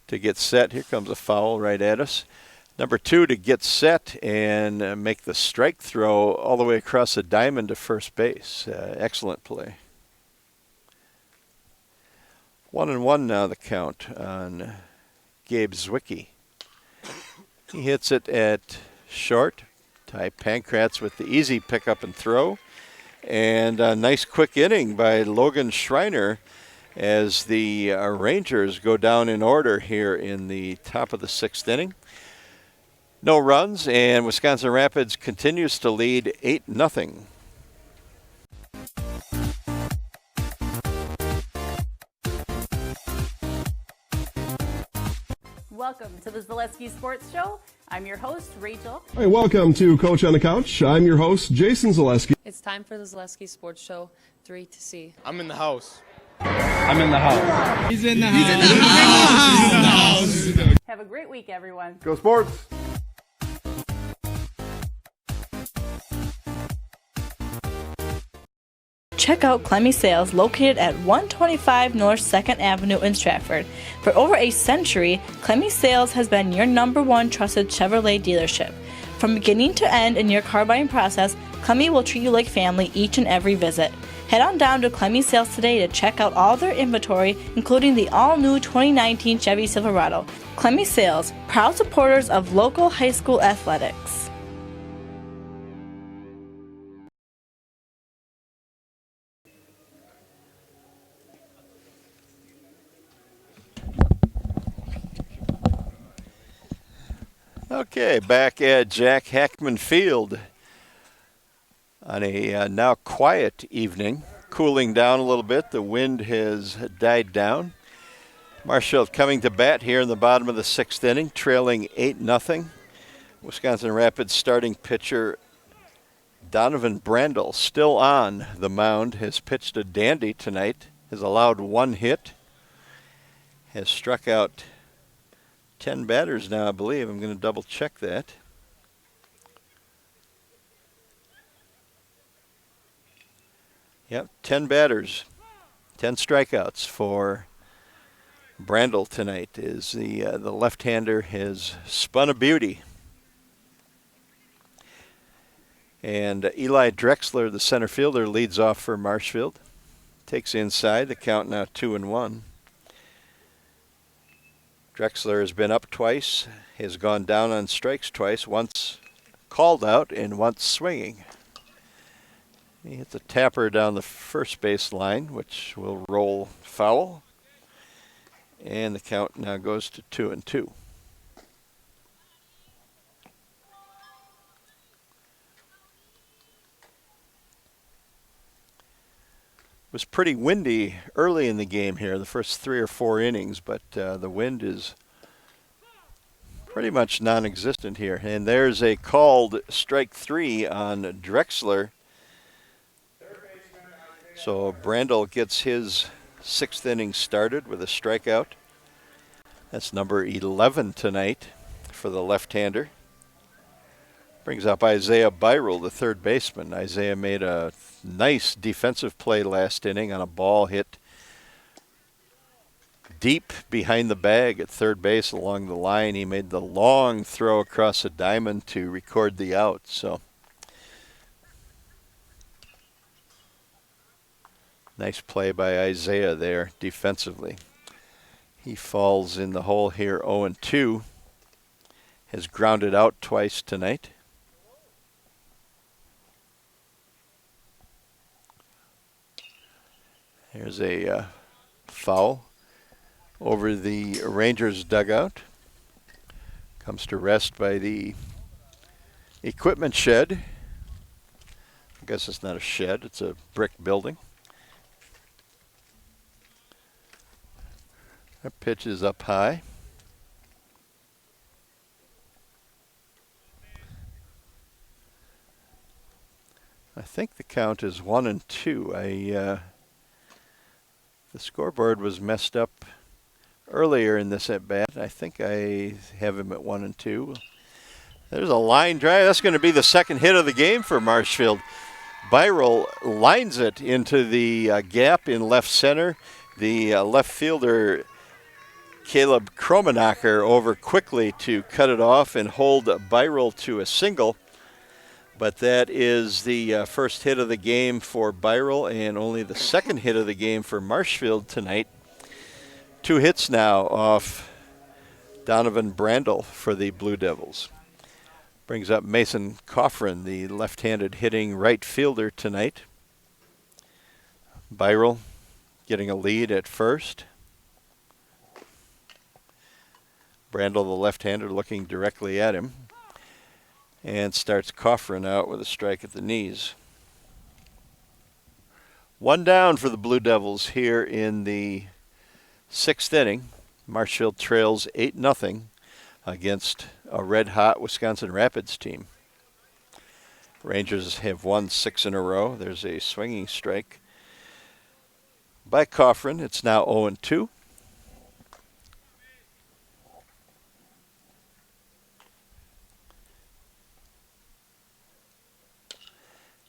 to get set. Here comes a foul right at us. Number 2 to get set and make the strike throw all the way across the diamond to first base. Excellent play. 1-1 now the count on Gabe Zwicky. He hits it at short. Ty Pankratz with the easy pickup and throw. And a nice quick inning by Logan Schreiner as the Rangers go down in order here in the top of the 6th inning. No runs, and Wisconsin Rapids continues to lead 8-0. Welcome to the Zaleski Sports Show. I'm your host, Rachel. Hey, welcome to Coach on the Couch. I'm your host, Jason Zaleski. It's time for the Zaleski Sports Show 3 to C. I'm in the house. I'm in the house. He's in the house. He's in the house. Have a great week, everyone. Go Sports! Check out Clemmy Sales, located at 125 North 2nd Avenue in Stratford. For over a century, Clemmy Sales has been your #1 trusted Chevrolet dealership. From beginning to end in your car buying process, Clemmy will treat you like family each and every visit. Head on down to Clemmy Sales today to check out all their inventory, including the all-new 2019 Chevy Silverado. Clemmy Sales, proud supporters of local high school athletics. Okay, back at Jack Hackman Field on a now quiet evening, cooling down a little bit. The wind has died down. Marshfield coming to bat here in the bottom of the 6th inning, trailing 8-0. Wisconsin Rapids starting pitcher Donovan Brandel still on the mound, has pitched a dandy tonight, has allowed 1 hit, has struck out 10 batters now, I believe. I'm going to double check that. Yep, 10 batters, 10 strikeouts for Brandel tonight. Is the left-hander has spun a beauty. And Eli Drexler, the center fielder, leads off for Marshfield. Takes inside, the count now 2-1. Drexler has been up twice, has gone down on strikes twice, once called out and once swinging. He hits a tapper down the first base line, which will roll foul. And the count now goes to 2-2. It was pretty windy early in the game here, the first 3 or 4 innings, but the wind is pretty much non-existent here. And there's a called strike 3 on Drexler. So Brandel gets his 6th inning started with a strikeout. That's number 11 tonight for the left-hander. Brings up Isaiah Byrel, the third baseman. Isaiah made a nice defensive play last inning on a ball hit deep behind the bag at third base along the line. He made the long throw across the diamond to record the out. So nice play by Isaiah there defensively. He falls in the hole here 0-2. Has grounded out twice tonight. There's a foul over the Rangers dugout. Comes to rest by the equipment shed. I guess it's not a shed, it's a brick building. That pitch is up high. I think the count is 1-2. The scoreboard was messed up earlier in this at bat. I think I have him at 1-2. There's a line drive. That's going to be the second hit of the game for Marshfield. Byrel lines it into the gap in left center. The left fielder, Caleb Krummenacker, over quickly to cut it off and hold Byrel to a single. But that is the first hit of the game for Byrel and only the second hit of the game for Marshfield tonight. 2 hits now off Donovan Brandel for the Blue Devils. Brings up Mason Kaufman, the left-handed hitting right fielder tonight. Byrel getting a lead at first. Brandel, the left-hander, looking directly at him. And starts Kaufman out with a strike at the knees. 1 down for the Blue Devils here in the 6th inning. Marshfield trails 8-0 against a red-hot Wisconsin Rapids team. Rangers have won 6 in a row. There's a swinging strike by Kaufman. It's now 0-2.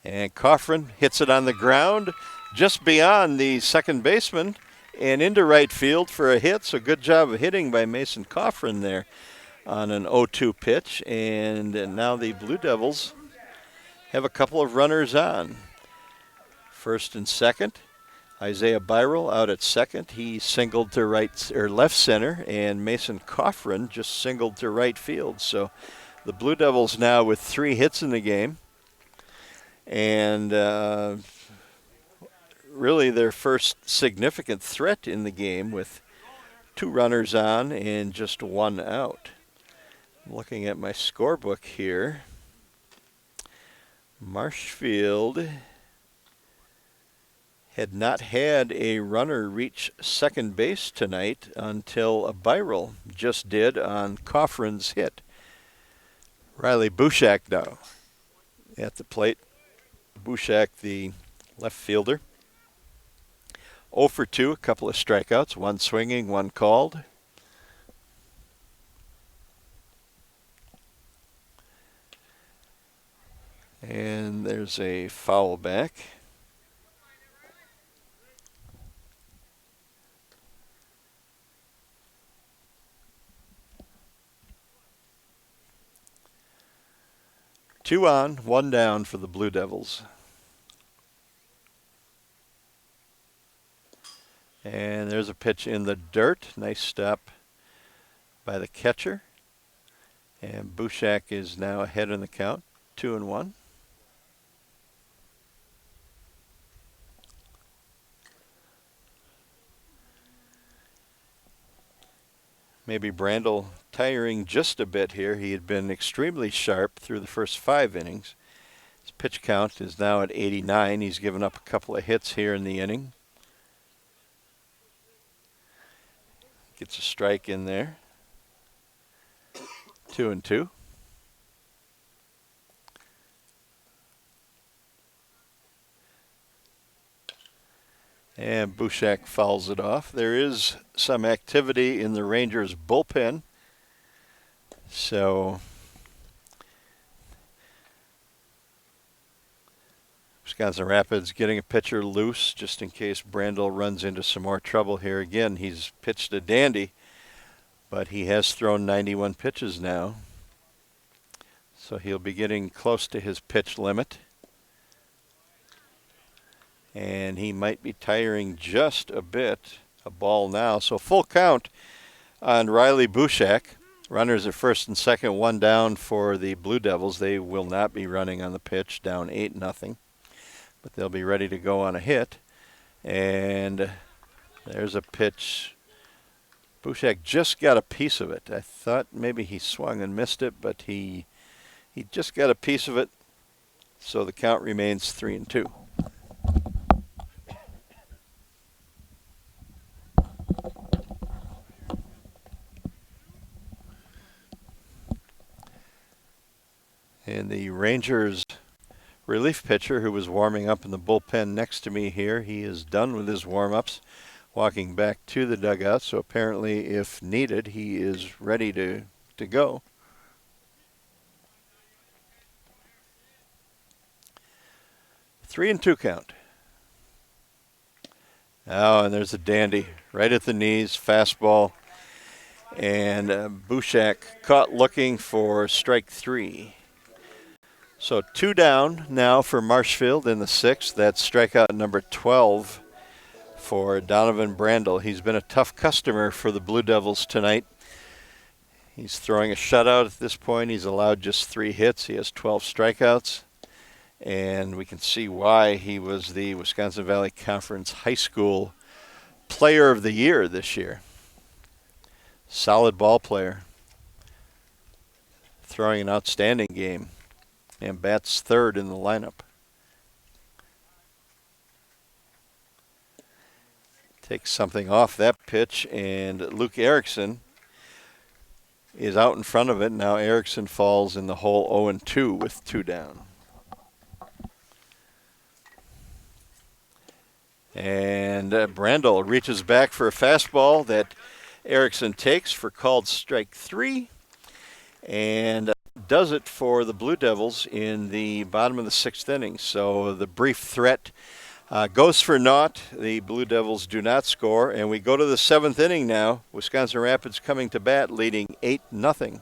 And Kaufman hits it on the ground just beyond the second baseman and into right field for a hit. So good job of hitting by Mason Kaufman there on an 0-2 pitch. And now the Blue Devils have a couple of runners on. First and second. Isaiah Byrel out at second. He singled to left center, and Mason Kaufman just singled to right field. So the Blue Devils now with 3 hits in the game, and really their first significant threat in the game with 2 runners on and just 1 out. Looking at my scorebook here, Marshfield had not had a runner reach second base tonight until a Byrel just did on Kaufman's hit. Riley Bushak now at the plate. Bushak, the left fielder. 0 for 2, a couple of strikeouts, 1 swinging, 1 called. And there's a foul back. Two on, 1 down for the Blue Devils. And there's a pitch in the dirt. Nice stop by the catcher. And Bushak is now ahead in the count, 2-1. Maybe Brandel tiring just a bit here. He had been extremely sharp through the first 5 innings. His pitch count is now at 89. He's given up a couple of hits here in the inning. Gets a strike in there. 2-2. And Bushak fouls it off. There is some activity in the Rangers bullpen. So Wisconsin Rapids getting a pitcher loose just in case Brandel runs into some more trouble here. Again, he's pitched a dandy, but he has thrown 91 pitches now. So he'll be getting close to his pitch limit. And he might be tiring just a bit. A ball now. So full count on Riley Bushak. Runners at first and second, 1 down for the Blue Devils. They will not be running on the pitch, down 8-0. But they'll be ready to go on a hit. And there's a pitch. Bushak just got a piece of it. I thought maybe he swung and missed it, but he just got a piece of it. So the count remains 3-2. And the Rangers relief pitcher, who was warming up in the bullpen next to me here, he is done with his warm-ups, walking back to the dugout. So apparently, if needed, he is ready to go. Three and 2 count. Oh, and there's a dandy right at the knees, fastball. And Bushak caught looking for strike 3. So 2 down now for Marshfield in the 6th. That's strikeout number 12 for Donovan Brandel. He's been a tough customer for the Blue Devils tonight. He's throwing a shutout at this point. He's allowed just 3 hits. He has 12 strikeouts. And we can see why he was the Wisconsin Valley Conference High School Player of the Year this year. Solid ball player. Throwing an outstanding game. And bats 3rd in the lineup. Takes something off that pitch, and Luke Erickson is out in front of it. Now Erickson falls in the hole 0-2 with 2 down. And Brandel reaches back for a fastball that Erickson takes for called strike 3. And does it for the Blue Devils in the bottom of the 6th inning. So the brief threat goes for naught. The Blue Devils do not score. And we go to the 7th inning now. Wisconsin Rapids coming to bat, leading 8-0.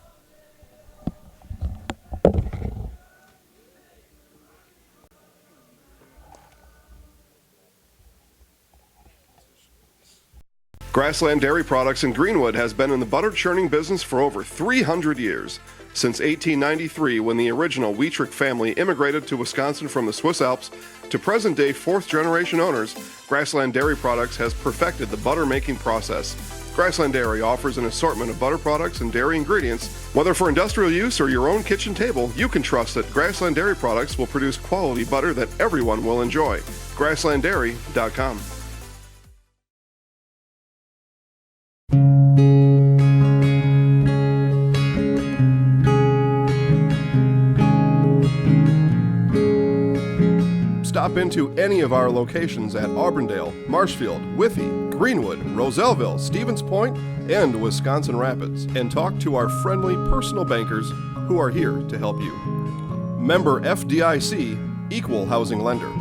Grassland Dairy Products in Greenwood has been in the butter churning business for over 300 years. Since 1893, when the original Wheatrick family immigrated to Wisconsin from the Swiss Alps, to present-day fourth-generation owners, Grassland Dairy Products has perfected the butter-making process. Grassland Dairy offers an assortment of butter products and dairy ingredients. Whether for industrial use or your own kitchen table, you can trust that Grassland Dairy Products will produce quality butter that everyone will enjoy. GrasslandDairy.com. Stop into any of our locations at Auburndale, Marshfield, Withee, Greenwood, Roselleville, Stevens Point, and Wisconsin Rapids, and talk to our friendly personal bankers who are here to help you. Member FDIC, Equal Housing Lender.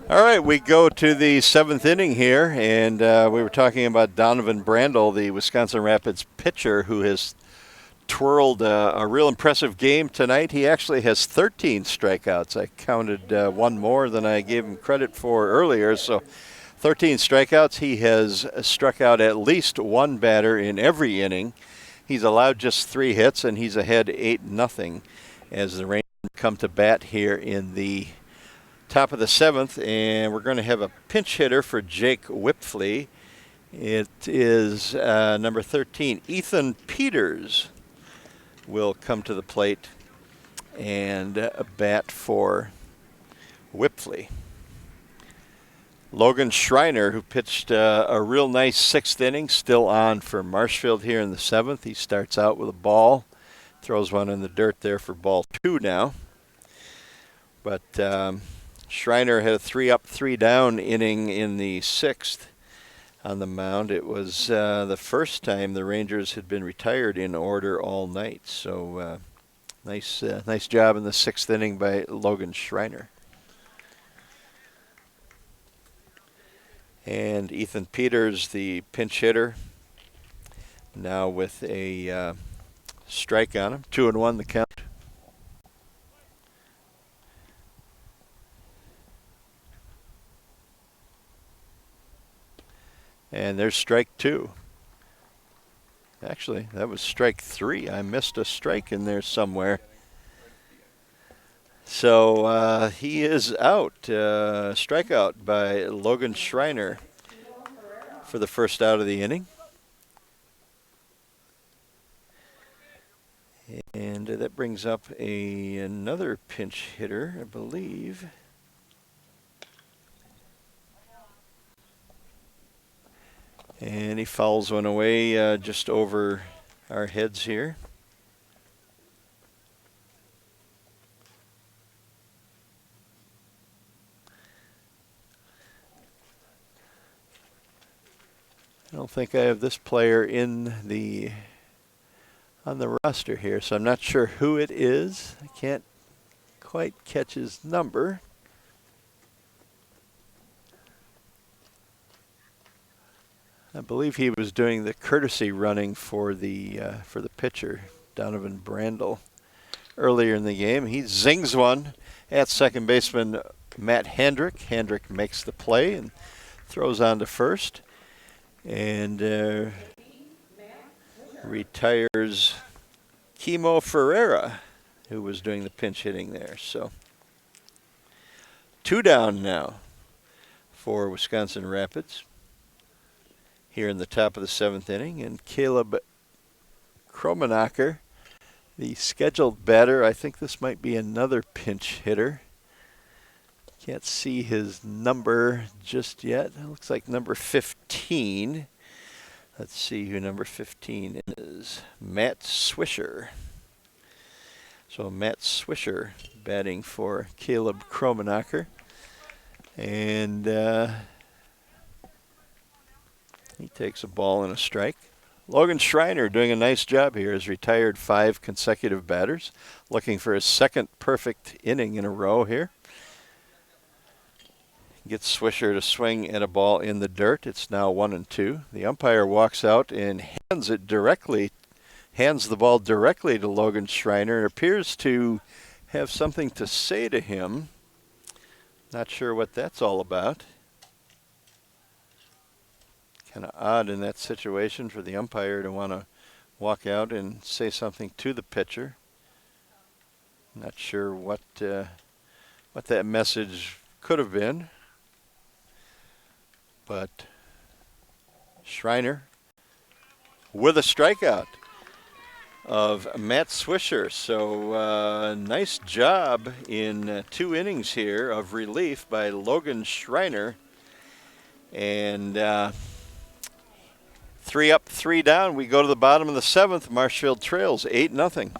All right, we go to the seventh inning here, and we were talking about Donovan Brandel, the Wisconsin Rapids pitcher, who has twirled a real impressive game tonight. He actually has 13 strikeouts. I counted one more than I gave him credit for earlier, so 13 strikeouts. He has struck out at least one batter in every inning. He's allowed just 3 hits, and he's ahead 8-0 as the Rangers come to bat here in the top of the 7th, and we're going to have a pinch hitter for Jake Whipfley. It is number 13, Ethan Peters, will come to the plate and bat for Whipfley. Logan Schreiner, who pitched a real nice 6th inning, still on for Marshfield here in the 7th. He starts out with a ball, throws one in the dirt there for ball 2 now. But Schreiner had a 3-up, 3-down inning in the 6th on the mound. It was the first time the Rangers had been retired in order all night. So nice job in the 6th inning by Logan Schreiner. And Ethan Peters, the pinch hitter, now with a strike on him. 2-1 the count. And there's strike 2. Actually, that was strike 3. I missed a strike in there somewhere. So he is out. Strikeout by Logan Schreiner for the first out of the inning. And that brings up another pinch hitter, I believe. And he fouls one away just over our heads here. I don't think I have this player on the roster here, so I'm not sure who it is. I can't quite catch his number. I believe he was doing the courtesy running for the pitcher, Donovan Brandel, earlier in the game. He zings one at second baseman Matt Hendrick. Hendrick makes the play and throws on to first, and retires Kimo Ferreira, who was doing the pinch hitting there. So 2 down now for Wisconsin Rapids here in the top of the 7th inning. And Caleb Krummenacker, the scheduled batter. I think this might be another pinch hitter. Can't see his number just yet. It looks like number 15. Let's see who number 15 is. Matt Swisher. So Matt Swisher batting for Caleb Krummenacker. And he takes a ball and a strike. Logan Schreiner doing a nice job here. Has retired 5 consecutive batters. Looking for his 2nd perfect inning in a row here. Gets Swisher to swing at a ball in the dirt. It's now 1-2. The umpire walks out and hands it directly hands the ball directly to Logan Schreiner and appears to have something to say to him. Not sure what that's all about. Kind of odd in that situation for the umpire to want to walk out and say something to the pitcher. Not sure what that message could have been. But Schreiner with a strikeout of Matt Swisher. So nice job in 2 innings here of relief by Logan Schreiner. And 3 up, 3 down. We go to the bottom of the 7th. Marshfield trails 8-0.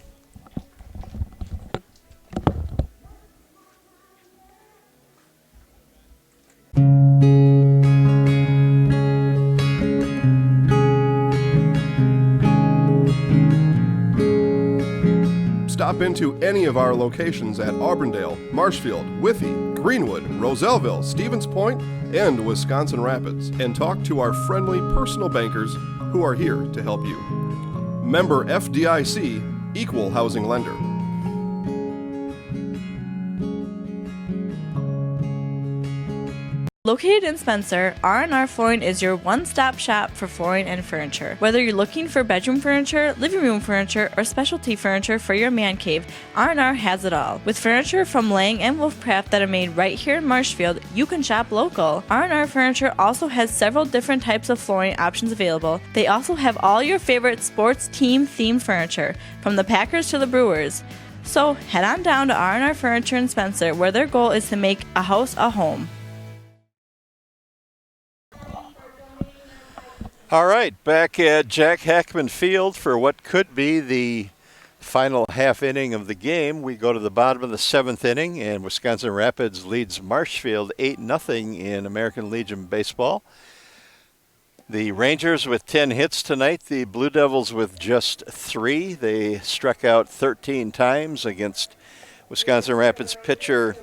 Stop into any of our locations at Auburndale, Marshfield, Withee, Greenwood, Roselleville, Stevens Point, and Wisconsin Rapids, and talk to our friendly personal bankers who are here to help you. Member FDIC, Equal Housing Lender. Located in Spencer, R&R Flooring is your one-stop shop for flooring and furniture. Whether you're looking for bedroom furniture, living room furniture, or specialty furniture for your man cave, R&R has it all. With furniture from Lang and Wolfcraft that are made right here in Marshfield, you can shop local. R&R Furniture also has several different types of flooring options available. They also have all your favorite sports team-themed furniture, from the Packers to the Brewers. So head on down to R&R Furniture in Spencer, where their goal is to make a house a home. All right, back at Jack Hackman Field for what could be the final half inning of the game. We go to the bottom of the 7th inning, and Wisconsin Rapids leads Marshfield 8-0 in American Legion baseball. The Rangers with 10 hits tonight, the Blue Devils with just 3. They struck out 13 times against Wisconsin Rapids pitcher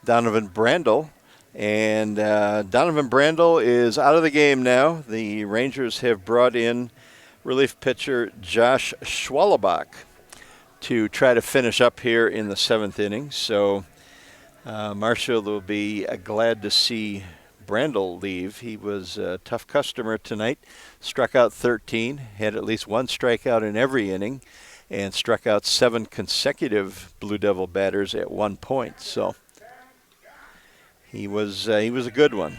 Donovan Brandel. And Donovan Brandel is out of the game now. The Rangers have brought in relief pitcher Josh Schwalbach to try to finish up here in the 7th inning. So Marshfield will be glad to see Brandel leave. He was a tough customer tonight. Struck out 13, had at least 1 strikeout in every inning, and struck out 7 consecutive Blue Devil batters at 1 point. So He was a good one.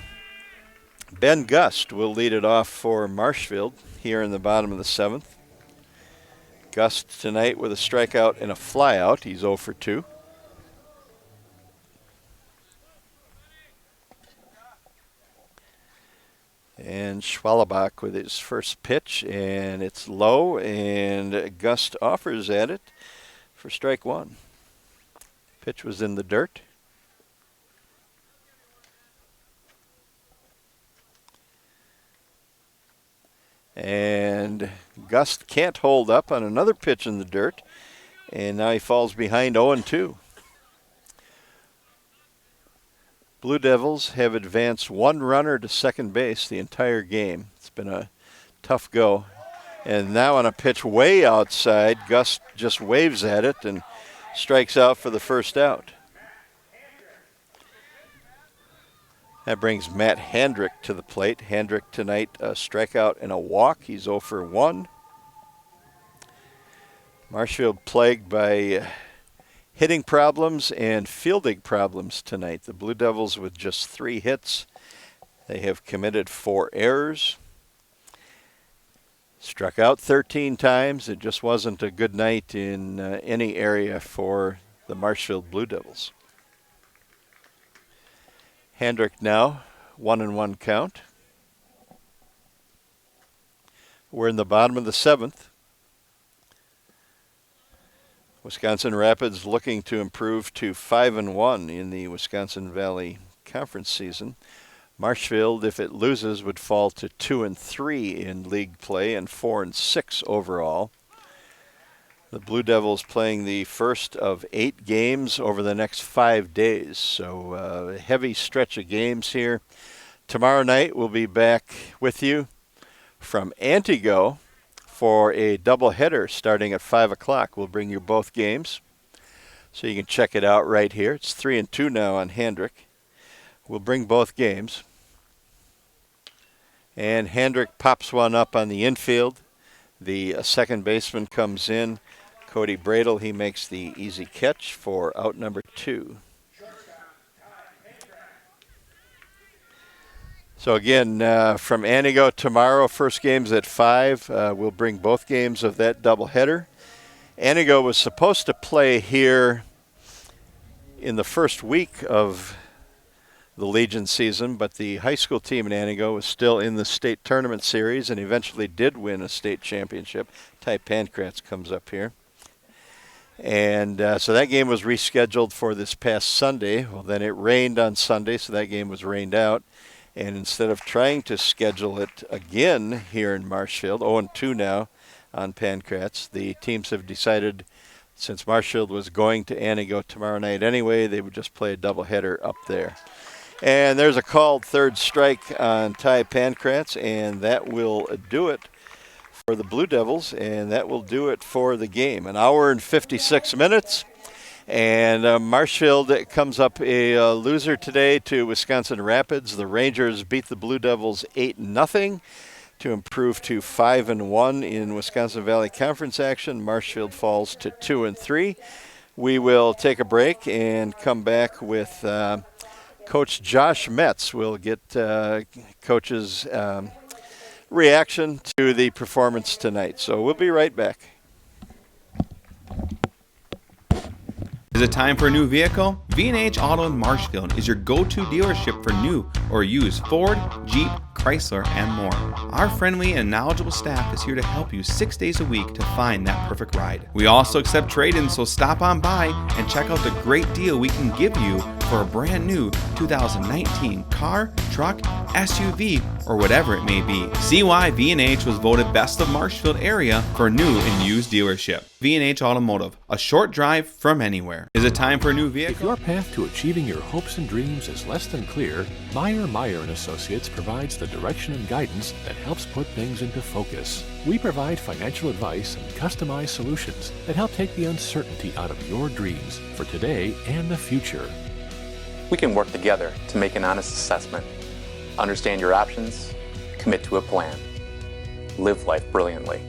Ben Gust will lead it off for Marshfield here in the bottom of the 7th. Gust tonight with a strikeout and a flyout. He's 0 for 2. And Schwalbach with his first pitch, and it's low, and Gust offers at it for strike 1. Pitch was in the dirt. And Gust can't hold up on another pitch in the dirt, and now he falls behind 0-2. Blue Devils have advanced 1 runner to second base the entire game. It's been a tough go. And now on a pitch way outside, Gust just waves at it and strikes out for the first out. That brings Matt Hendrick to the plate. Hendrick tonight a strikeout and a walk. He's 0 for 1. Marshfield plagued by hitting problems and fielding problems tonight. The Blue Devils with just 3 hits. They have committed 4 errors. Struck out 13 times. It just wasn't a good night in any area for the Marshfield Blue Devils. Hendrick now, 1-1 count. We're in the bottom of the 7th. Wisconsin Rapids looking to improve to 5-1 in the Wisconsin Valley Conference season. Marshfield, if it loses, would fall to 2-3 in league play and 4-6 overall. The Blue Devils playing the first of 8 games over the next 5 days. So a heavy stretch of games here. Tomorrow night we'll be back with you from Antigo for a doubleheader starting at 5 o'clock. We'll bring you both games, so you can check it out right here. It's 3-2 now on Hendrick. We'll bring both games. And Hendrick pops one up on the infield. The second baseman comes in. Cody Bradel, he makes the easy catch for out number 2. So again, from Antigo tomorrow, first game's at 5. We'll bring both games of that doubleheader. Antigo was supposed to play here in the first week of the Legion season, but the high school team in Antigo was still in the state tournament series and eventually did win a state championship. Ty Pancratz comes up here. And so that game was rescheduled for this past Sunday. Well, then it rained on Sunday, so that game was rained out. And instead of trying to schedule it again here in Marshfield, 0-2 now on Pancratz, the teams have decided, since Marshfield was going to Antigo tomorrow night anyway, they would just play a doubleheader up there. And there's a called third strike on Ty Pancratz, and that will do it for the Blue Devils, and that will do it for the game. An hour and 56 minutes, and Marshfield comes up a loser today to Wisconsin Rapids. The Rangers beat the Blue Devils 8-0 to improve to 5-1 in Wisconsin Valley Conference action. Marshfield falls to 2-3. We will take a break and come back with Coach Josh Metz. We'll get Coach's reaction to the performance tonight. So we'll be right back. Is it time for a new vehicle? V&H Auto in Marshfield is your go-to dealership for new or used Ford, Jeep, Chrysler, and more. Our friendly and knowledgeable staff is here to help you 6 days a week to find that perfect ride. We also accept trade-ins, so stop on by and check out the great deal we can give you for a brand new 2019 car, truck, SUV, or whatever it may be. See why V&H was voted Best of Marshfield area for new and used dealership. V&H Automotive, a short drive from anywhere. Is it time for a new vehicle? If your path to achieving your hopes and dreams is less than clear, Meyer & Associates provides the direction and guidance that helps put things into focus. We provide financial advice and customized solutions that help take the uncertainty out of your dreams for today and the future. We can work together to make an honest assessment, understand your options, commit to a plan, live life brilliantly.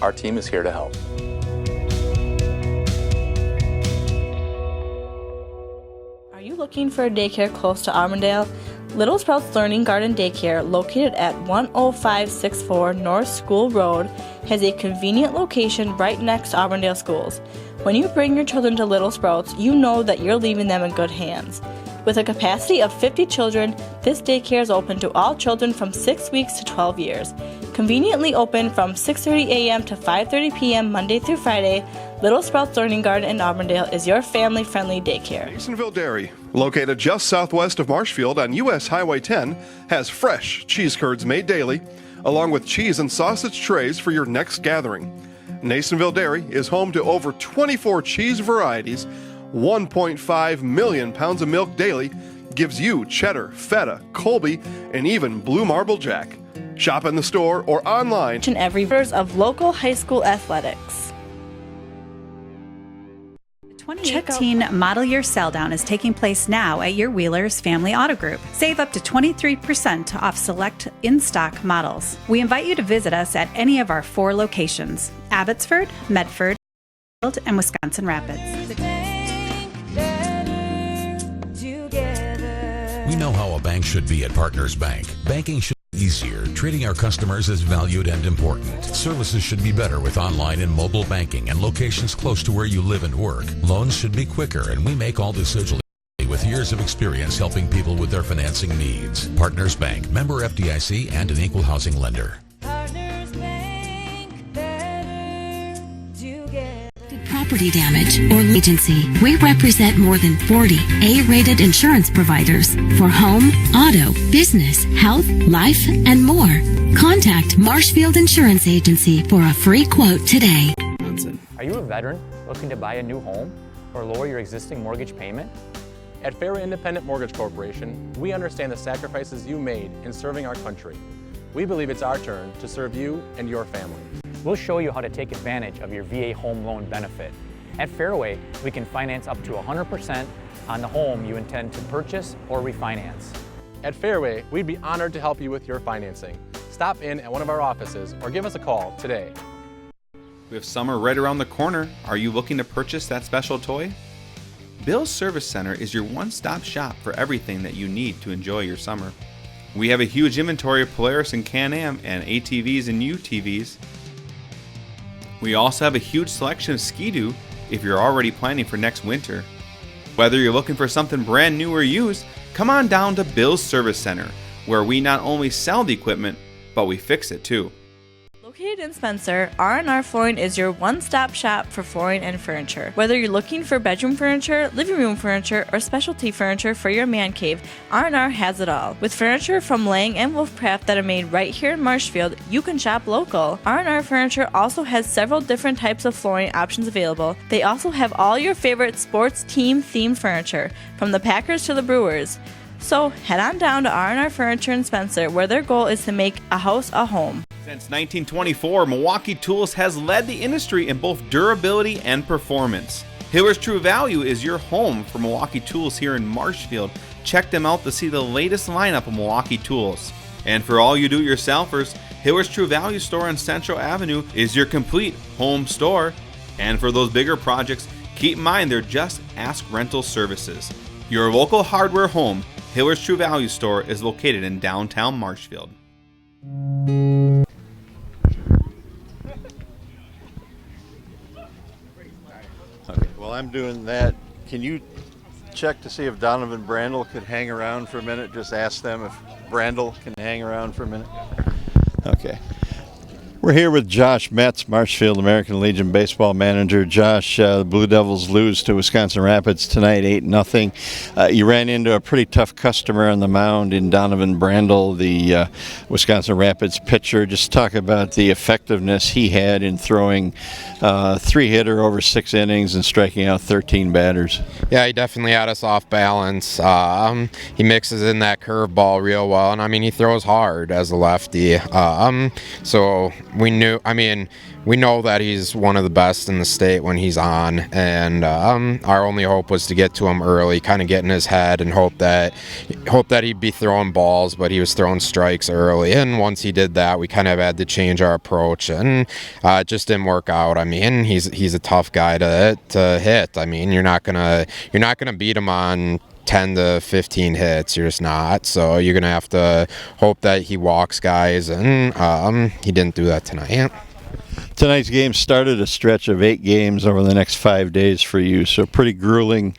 Our team is here to help. Are you looking for a daycare close to Auburndale? Little Sprouts Learning Garden Daycare, located at 10564 North School Road, has a convenient location right next to Auburndale schools. When you bring your children to Little Sprouts, you know that you're leaving them in good hands. With a capacity of 50 children, this daycare is open to all children from 6 weeks to 12 years. Conveniently open from 6:30 a.m. to 5:30 p.m. Monday through Friday, Little Sprouts Learning Garden in Auburndale is your family-friendly daycare. Masonville Dairy, located just southwest of Marshfield on U.S. Highway 10, has fresh cheese curds made daily, along with cheese and sausage trays for your next gathering. Masonville Dairy is home to over 24 cheese varieties, 1.5 million pounds of milk daily, gives you cheddar, feta, Colby, and even blue marble jack. Shop in the store or online. And every verse of local high school athletics. The 2018 Model Year Sell Down is taking place now at your Wheelers Family Auto Group. Save up to 23% off select in-stock models. We invite you to visit us at any of our 4 locations: Abbotsford, Medford, and Wisconsin Rapids. We know how a bank should be at Partners Bank. Banking should be easier. Treating our customers as valued and important. Services should be better with online and mobile banking and locations close to where you live and work. Loans should be quicker, and we make all decisions with years of experience helping people with their financing needs. Partners Bank, member FDIC, and an equal housing lender. Property damage or agency. We represent more than 40 A-rated insurance providers for home, auto, business, health, life, and more. Contact Marshfield Insurance Agency for a free quote today. Are you a veteran looking to buy a new home or lower your existing mortgage payment? At Fairway Independent Mortgage Corporation, we understand the sacrifices you made in serving our country. We believe it's our turn to serve you and your family. We'll show you how to take advantage of your VA home loan benefit. At Fairway, we can finance up to 100% on the home you intend to purchase or refinance. At Fairway, we'd be honored to help you with your financing. Stop in at one of our offices or give us a call today. With summer right around the corner, are you looking to purchase that special toy? Bill's Service Center is your one-stop shop for everything that you need to enjoy your summer. We have a huge inventory of Polaris and Can-Am and ATVs and UTVs. We also have a huge selection of Ski-Doo if you're already planning for next winter. Whether you're looking for something brand new or used, come on down to Bill's Service Center, where we not only sell the equipment, but we fix it too. Located in Spencer, R&R Flooring is your one-stop shop for flooring and furniture. Whether you're looking for bedroom furniture, living room furniture, or specialty furniture for your man cave, R&R has it all. With furniture from Lang and Wolfcraft that are made right here in Marshfield, you can shop local. R&R Furniture also has several different types of flooring options available. They also have all your favorite sports team-themed furniture, from the Packers to the Brewers. So head on down to R&R Furniture in Spencer, where their goal is to make a house a home. Since 1924, Milwaukee Tools has led the industry in both durability and performance. Hiller's True Value is your home for Milwaukee Tools here in Marshfield. Check them out to see the latest lineup of Milwaukee Tools. And for all you do-it-yourselfers, Hiller's True Value store on Central Avenue is your complete home store. And for those bigger projects, keep in mind they're just Ask Rental Services. Your local hardware home, Hiller's True Value store, is located in downtown Marshfield. Okay, while I'm doing that, can you check to see if Donovan Brandel could hang around for a minute? Just ask them if Brandel can hang around for a minute. Okay. We're here with Josh Metz, Marshfield American Legion baseball manager. Josh, the Blue Devils lose to Wisconsin Rapids tonight, 8-0. You ran into a pretty tough customer on the mound in Donovan Brandel, the Wisconsin Rapids pitcher. Just talk about the effectiveness he had in throwing three-hitter over 6 innings and striking out 13 batters. Yeah, he definitely had us off balance. He mixes in that curveball real well, and I mean, he throws hard as a lefty. So we know that he's one of the best in the state when he's on, and our only hope was to get to him early, kind of get in his head, and hope that he'd be throwing balls, but he was throwing strikes early. And once he did that, we kind of had to change our approach, and it just didn't work out. I mean, he's a tough guy to hit. I mean, you're not gonna beat him on 10 to 15 hits. You're just not. So you're going to have to hope that he walks guys, and he didn't do that tonight. Tonight's game started a stretch of 8 games over the next 5 days for you, so pretty grueling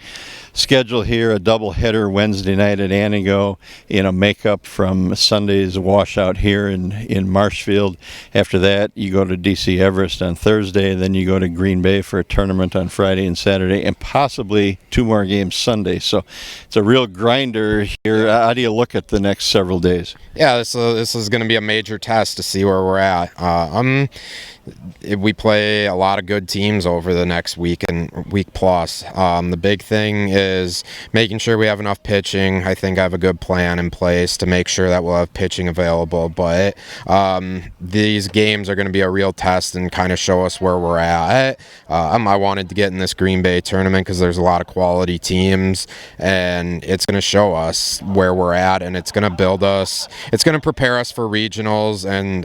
schedule here. A doubleheader Wednesday night at Antigo in a makeup from Sunday's washout here in Marshfield. After that, you go to D.C. Everest on Thursday, then you go to Green Bay for a tournament on Friday and Saturday, and possibly 2 more games Sunday. So it's a real grinder here. How do you look at the next several days? Yeah, this is going to be a major test to see where we're at. We play a lot of good teams over the next week and week plus. The big thing is making sure we have enough pitching. I think I have a good plan in place to make sure that we'll have pitching available. But these games are going to be a real test and kind of show us where we're at. I wanted to get in this Green Bay tournament because there's a lot of quality teams, and it's going to show us where we're at, and it's going to build us. It's going to prepare us for regionals, and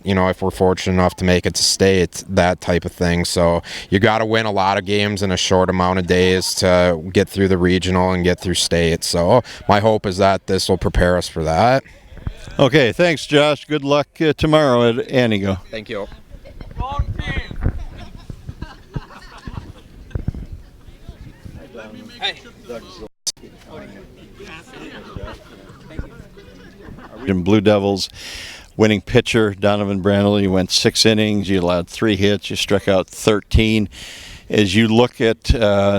if we're fortunate enough to make it to state, that type of thing. So you got to win a lot of games in a short amount of days to get through the regional and get through state. So my hope is that this will prepare us for that. Okay, thanks, Josh. Good luck tomorrow at Antigo. Thank you. Blue Devils winning pitcher Donovan Brandel. You went 6 innings, you allowed 3 hits, you struck out 13. As you look at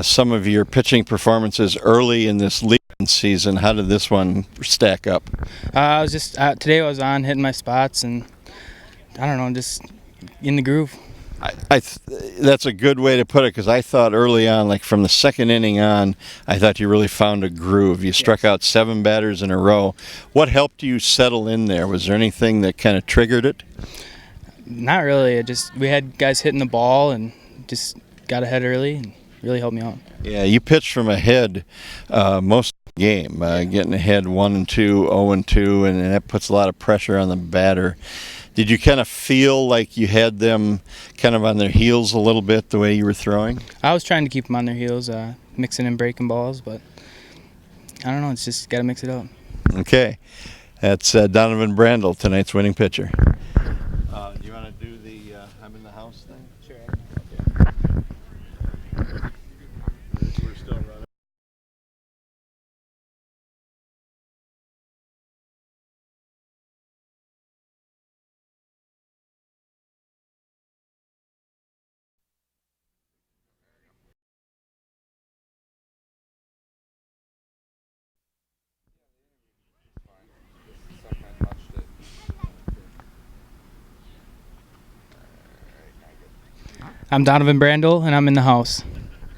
some of your pitching performances early in this league season, how did this one stack up? I was just today I was on hitting my spots, and I don't know, just in the groove. That's a good way to put it, because I thought early on, like from the second inning on, I thought you really found a groove. You struck out 7 batters in a row. What helped you settle in there? Was there anything that kind of triggered it? Not really. We had guys hitting the ball and just got ahead early and really helped me out. Yeah, you pitched from ahead most of the game, getting ahead 1-2, 0-2, and that puts a lot of pressure on the batter. Did you kind of feel like you had them kind of on their heels a little bit the way you were throwing? I was trying to keep them on their heels, mixing and breaking balls, but I don't know. It's just got to mix it up. Okay. That's Donovan Brandel, tonight's winning pitcher. Do you want to do the I'm in the house thing? Sure. Okay. We're still running. I'm Donovan Brandel, and I'm in the house.